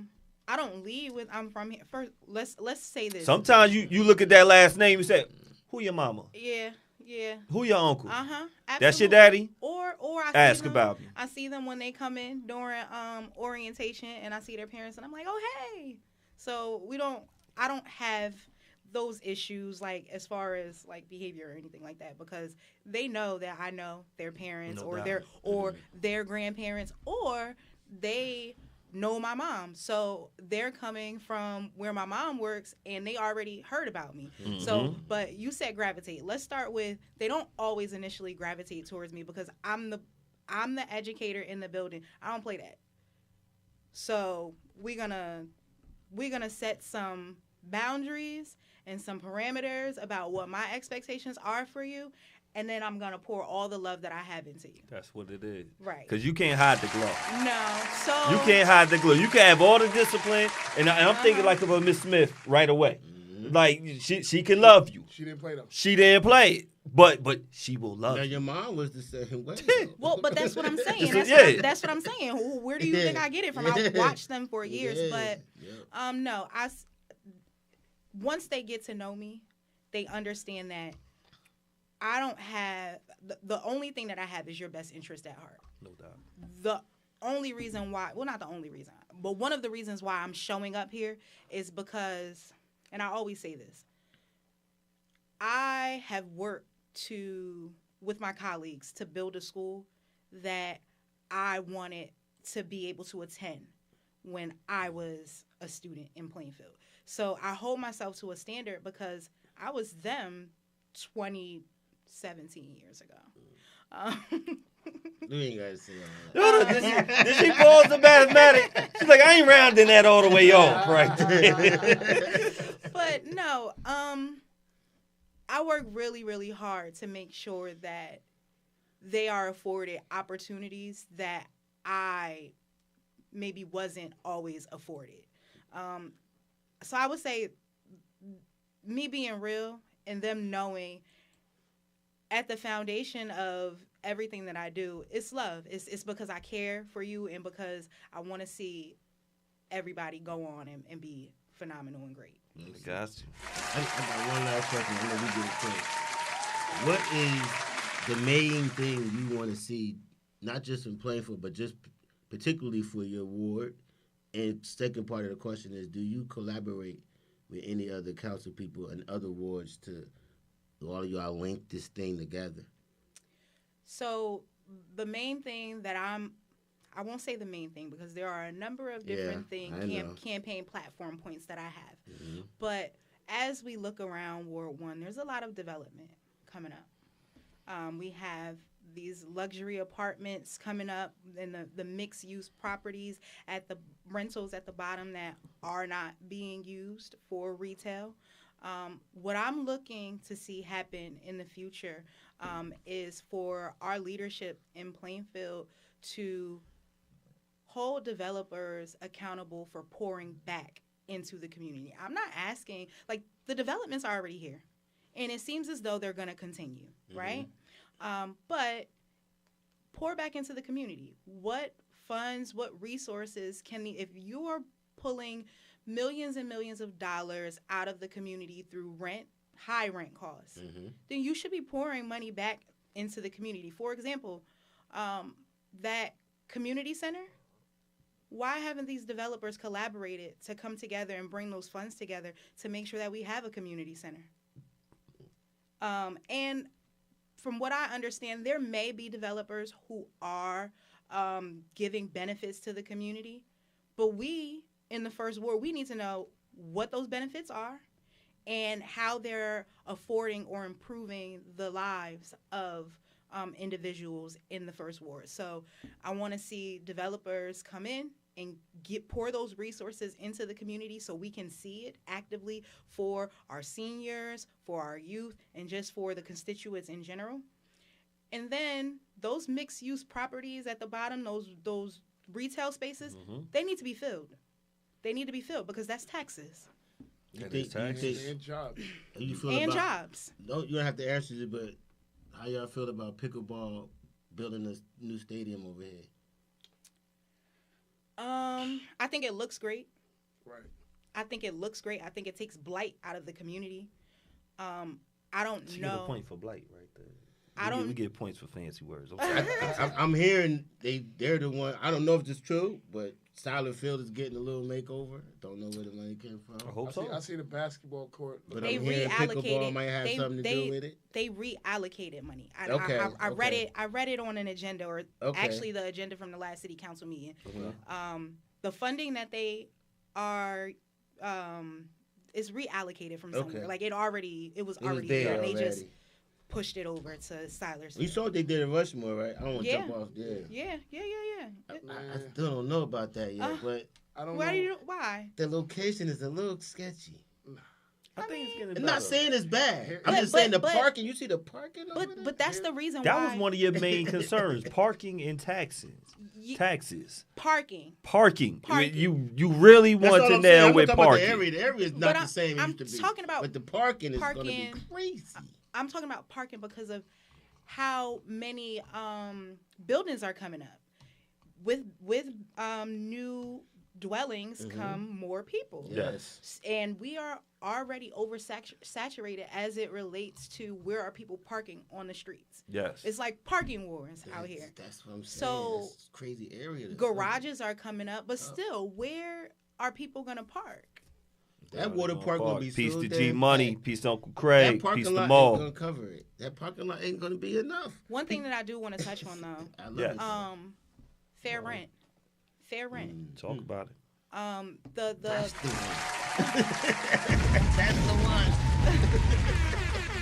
don't lead with I'm from here. First, let's say this. Sometimes you look at that last name and say, "Who your mama? Yeah. Who your uncle? Absolutely. That's your daddy." Or I ask see them, about me. I see them when they come in during orientation, and I see their parents, and I'm like, oh hey. So I don't have those issues like as far as like behavior or anything like that because they know that I know their parents their grandparents or they know my mom. So they're coming from where my mom works and they already heard about me. Mm-hmm. So, but you said gravitate. Let's start with they don't always initially gravitate towards me because I'm the educator in the building. I don't play that. So we're gonna set some boundaries and some parameters about what my expectations are for you. And then I'm going to pour all the love that I have into you. That's what it is. Right. Because you can't hide the glow. No. So you can't hide the glow. You can have all the discipline. And I'm thinking like about Miss Smith right away. Mm-hmm. Like, she can love you. She didn't play them. She didn't play it. But she will love you. Your mom was the same way. Well, but that's what I'm saying. That's what I'm saying. Where do you think I get it from? I watched them for years. But, no. Once they get to know me, they understand that I don't have the only thing that I have is your best interest at heart. No doubt. The only reason why, well, not the only reason, but one of the reasons why I'm showing up here is because, and I always say this, I have worked with my colleagues to build a school that I wanted to be able to attend when I was a student in Plainfield. So I hold myself to a standard because I was them 17 years ago. You ain't got to say all that. Did she pause the mathematics? She's like, I ain't rounding that all the way off, right? But no, I work really, really hard to make sure that they are afforded opportunities that I maybe wasn't always afforded. So I would say me being real and them knowing at the foundation of everything that I do, it's love. It's because I care for you and because I want to see everybody go on and be phenomenal and great. I got you. I got one last question. I know we get it quick. What is the main thing you want to see, not just in Plainfield, but just particularly for your ward? And second part of the question is, do you collaborate with any other council people and other wards to all of y'all link this thing together? So the main thing that I won't say the main thing because there are a number of different campaign platform points that I have. Mm-hmm. But as we look around Ward 1, there's a lot of development coming up. We have these luxury apartments coming up and the mixed-use properties at the rentals at the bottom that are not being used for retail. What I'm looking to see happen in the future is for our leadership in Plainfield to hold developers accountable for pouring back into the community. I'm not asking, like, the developments are already here, and it seems as though they're going to continue, right? But pour back into the community. What funds, what resources if you are pulling millions and millions of dollars out of the community through high rent costs, then you should be pouring money back into the community. For example, that community center, why haven't these developers collaborated to come together and bring those funds together to make sure that we have a community center? And from what I understand, there may be developers who are giving benefits to the community, but we in the first ward, we need to know what those benefits are and how they're affording or improving the lives of individuals in the first ward. So I want to see developers come in and pour those resources into the community so we can see it actively for our seniors, for our youth, and just for the constituents in general. And then those mixed-use properties at the bottom, those retail spaces, they need to be filled. They need to be filled because that's taxes. And jobs. And jobs. No, you don't have to answer it, but how y'all feel about pickleball building a new stadium over here? I think it looks great. Right. I think it looks great. I think it takes blight out of the community. I don't You know. get a point for blight right there. We get points for fancy words. Okay. I'm hearing they're the one. I don't know if it's true, but Silent Field is getting a little makeover. Don't know where the money came from. I hope so. I see the basketball court. But They I'm hearing pickleball reallocated. might have something to do with it. They reallocated money. I read Okay. it. I read it on an agenda, or Okay. actually the agenda from the last city council meeting. Okay. The funding that they are is reallocated from somewhere. Okay. Like it was It already was there. there And they already. just pushed it over to Siler's. You saw what they did in Rushmore, right? I don't want to Yeah. jump off there. Yeah. I still don't know about that yet, but I don't Why? know. Why? the location is a little sketchy. I think it's getting I'm better. not saying it's bad. I'm But- just saying the but- parking. You see the parking over there? But that's the reason That why. was one of your main concerns: parking and taxes. Ye- Taxes. Parking. Parking. Parking. You really That's want all to I'm saying. nail I'm with talking about parking. The area is not But the same it I'm used to be. talking about but the parking is going to be parking- crazy. I'm talking about parking because of how many buildings are coming up. With new dwellings come more people. Yes. And we are already oversaturated as it relates to where are people parking on the streets. Yes. It's like parking wars out here. That's what I'm saying. So, That's a crazy area. Garages are coming up, but still, where are people going to park? That water park going to be Peace so to damn G Money. packed. Peace to Uncle That Craig. Peace parking to lot ain't Maul. going to cover it. That parking lot ain't going to be enough. One thing that I do want to touch on, though, I love Yes. it. fair rent. Fair rent. Talk about it. The That's the one. That's the one.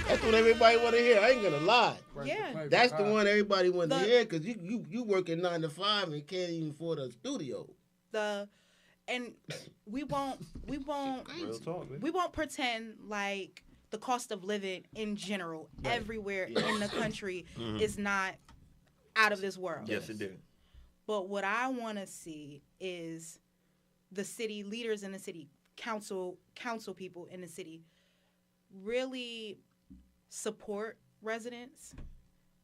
That's what everybody want to hear. I ain't going to lie. Yeah. That's the one everybody want to The- hear because you working 9 to 5 and can't even afford a studio. And we won't Real talk, man. we won't pretend like the cost of living in general everywhere in the country is not out of this world. Yes, it did. But what I want to see is the city leaders and the city council people in the city really support residents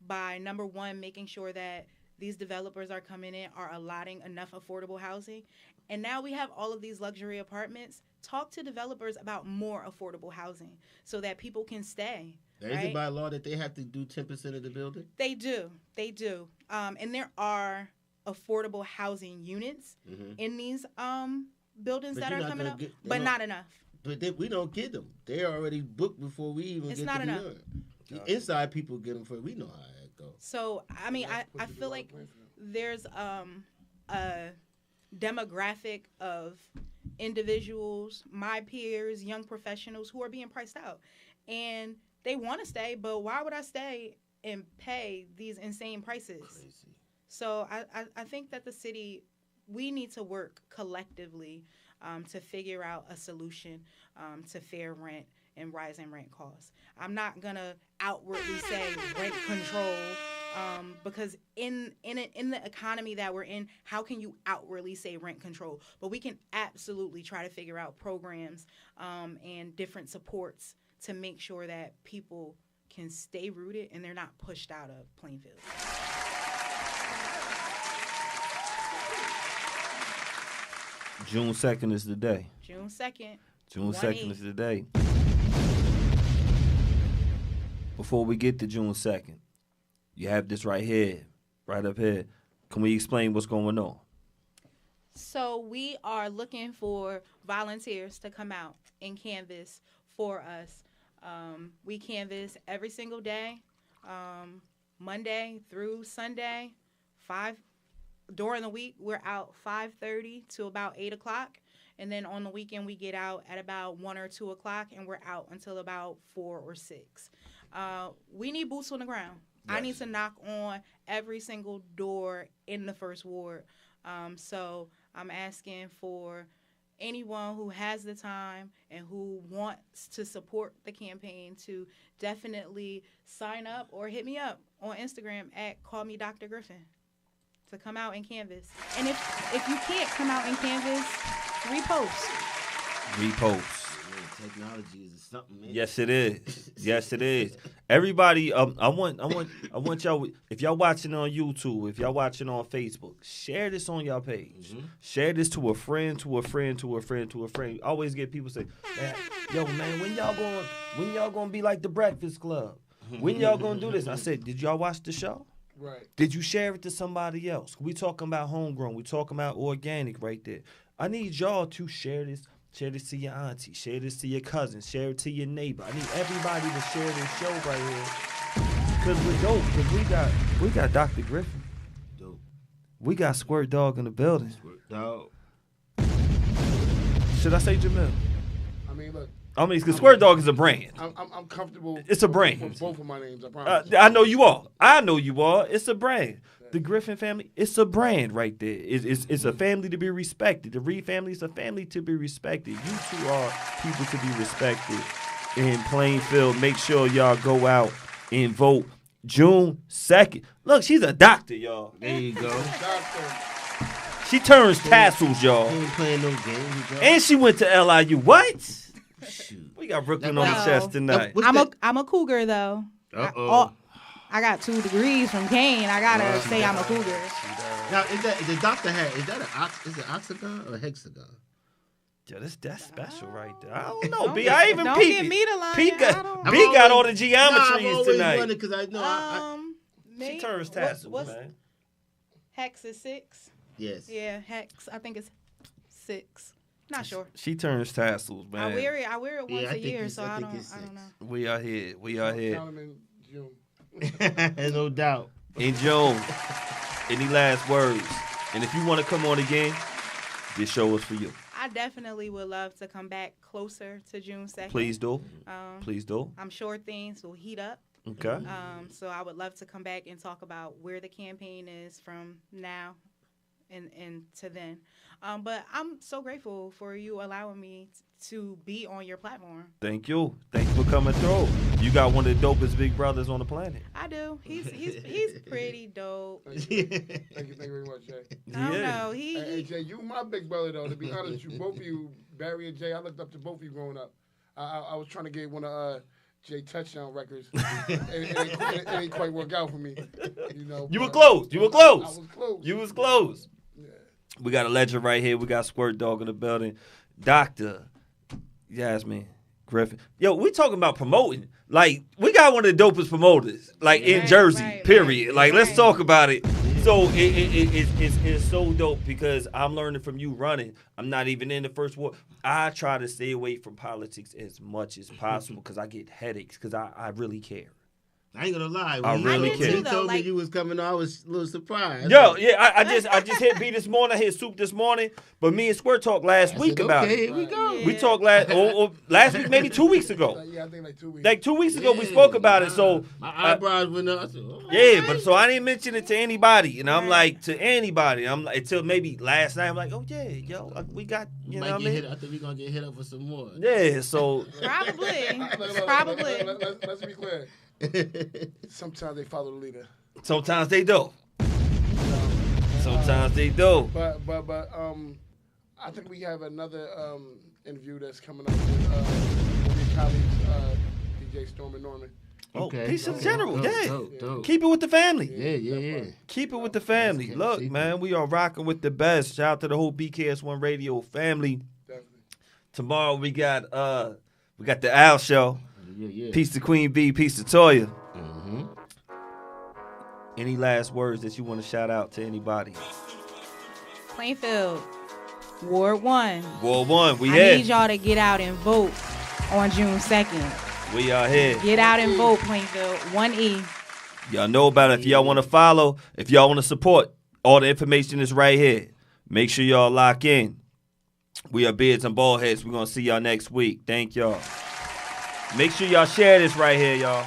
by, number one, making sure that these developers are coming in, are allotting enough affordable housing. And now we have all of these luxury apartments. Talk to developers about more affordable housing so that people can stay. Now, is it by law that they have to do 10% of the building? They do. And there are affordable housing units in these buildings But that you're are not coming gonna up, get- they but don't- not enough. But we don't get them. They're already booked before we even It's get not to enough. The inside people get them first. We know how that goes. So, I mean, I feel like there's a demographic of individuals, my peers, young professionals who are being priced out. And they want to stay, but why would I stay and pay these insane prices? Crazy. So I think that the city, we need to work collectively to figure out a solution to fair rent and rising rent costs. I'm not going to outwardly say rent control because in the economy that we're in, how can you outwardly say rent control? But we can absolutely try to figure out programs and different supports to make sure that people can stay rooted and they're not pushed out of Plainfield. June 2nd is the day. June 2nd. June 1/8. 2nd is the day. Before we get to June 2nd, you have this right here, right up here. Can we explain what's going on? So we are looking for volunteers to come out and canvass for us. We canvass every single day. Monday through Sunday, 5 during the week we're out 5:30 to about 8 o'clock, and then on the weekend we get out at about 1 or 2 o'clock, and we're out until about 4 or 6. We need boots on the ground. Yes. I need to knock on every single door in the first ward. So I'm asking for anyone who has the time and who wants to support the campaign to definitely sign up or hit me up on Instagram at Call Me Dr. Griffin to come out and canvas. And if you can't come out and canvas, repost. Technology is something, man. Yes, it is. Yes, it is. Everybody, I want y'all. If y'all watching on YouTube, if y'all watching on Facebook, share this on y'all page. Mm-hmm. Share this to a friend, to a friend, to a friend, to a friend. I always get people say, "Yo, man, when y'all gonna be like the Breakfast Club? When y'all gonna do this?" I said, "Did y'all watch the show? Right. Did you share it to somebody else? We talking about homegrown. We talking about organic right there. I need y'all to share this." Share this to your auntie. Share this to your cousin. Share it to your neighbor. I need everybody to share this show right here. Because we're dope. Because we got Dr. Griffin. Dope. We got Squirt Dog in the building. Squirt Dog. Should I say Jamil? I mean, look. Because Squirt Dog is a brand. I'm comfortable. It's a brand. With both of my names, I promise. I know you are. It's a brand. The Griffin family, it's a brand right there. It's a family to be respected. The Reed family is a family to be respected. You two are people to be respected in Plainfield. Make sure y'all go out and vote June 2nd. Look, she's a doctor, y'all. There you go. She turns tassels, y'all. She ain't playing no games, y'all. And she went to LIU. What? Shoot. We got Brooklyn on the chest tonight. I'm a cougar, though. Uh-oh. I got 2 degrees from Kane. I gotta say I'm a cougar. Now, is that the doctor hat? Is that is it octagon or hexagon? Yo, that's special right there. I don't know, B. I even don't peep get it. me to lie. B got all the geometries tonight. Because I know. She turns tassels, man. Hex is 6. Yes. Yeah, hex. I think it's 6. Not sure. She turns tassels, man. I wear it once a year, so I don't know. We are here. Count them in June. No doubt. And Joe, any last words? And if you want to come on again, this show is for you. I definitely would love to come back closer to June 2nd. Please do. Please do. I'm sure things will heat up. Okay. So I would love to come back and talk about where the campaign is from now and to then. But I'm so grateful for you allowing me to be on your platform. Thank you. Thanks for coming through. You got one of the dopest big brothers on the planet. I do. He's pretty dope. Thank you very much, Jay. I don't know. Hey, Jay, you my big brother though. To be honest, both of you, Barry and Jay, I looked up to both of you growing up. I was trying to get one of Jay touchdown records. It ain't quite work out for me. You were close. I was close. You was close. Yeah. We got a legend right here. We got Squirt Dog in the building. Dr. Yasmin Griffin. Yo, we talking about promoting. Like, we got one of the dopest promoters, like, in Jersey, period. Like, let's talk about it. So, it's so dope because I'm learning from you running. I'm not even in the first ward. I try to stay away from politics as much as possible because I get headaches because I really care. I ain't gonna lie. I really care. You told me you was coming on, I was a little surprised. Yo, yeah, I just hit B this morning. I hit Soup this morning. But me and Squirt talked last week about it. Here we go. Yeah. We talked last week, maybe 2 weeks ago. Yeah, I think like 2 weeks. Like 2 weeks ago, we spoke about it. So my eyebrows went up. I said, yeah, but so I didn't mention it to anybody, and I'm like to anybody. I'm like until maybe last night. I'm like, oh yeah, yo, we got you know what I mean. I think we're gonna get hit up for some more. Yeah, so probably. Let's be clear. Sometimes they follow the leader. Sometimes they do. Sometimes they do. But I think we have another interview that's coming up with one of your colleagues, DJ Storm and Norman. Okay. Peace in general. Dope. Keep it with the family. Yeah. Keep it with the family. Look, man, we are rocking with the best. Shout out to the whole BKS1 Radio family. Definitely. Tomorrow we got the Al Show. Yeah. Peace to Queen B, peace to Toya. Mm-hmm. Any last words that you want to shout out to anybody? Plainfield, Ward 1. Ward 1, we I here. need y'all to get out and vote on June 2nd. We are here. Get out and vote, Plainfield. 1E. Y'all know about it. If y'all want to follow, if y'all want to support, all the information is right here. Make sure y'all lock in. We are Beards and Baldheads. We're going to see y'all next week. Thank y'all. Make sure y'all share this right here, y'all.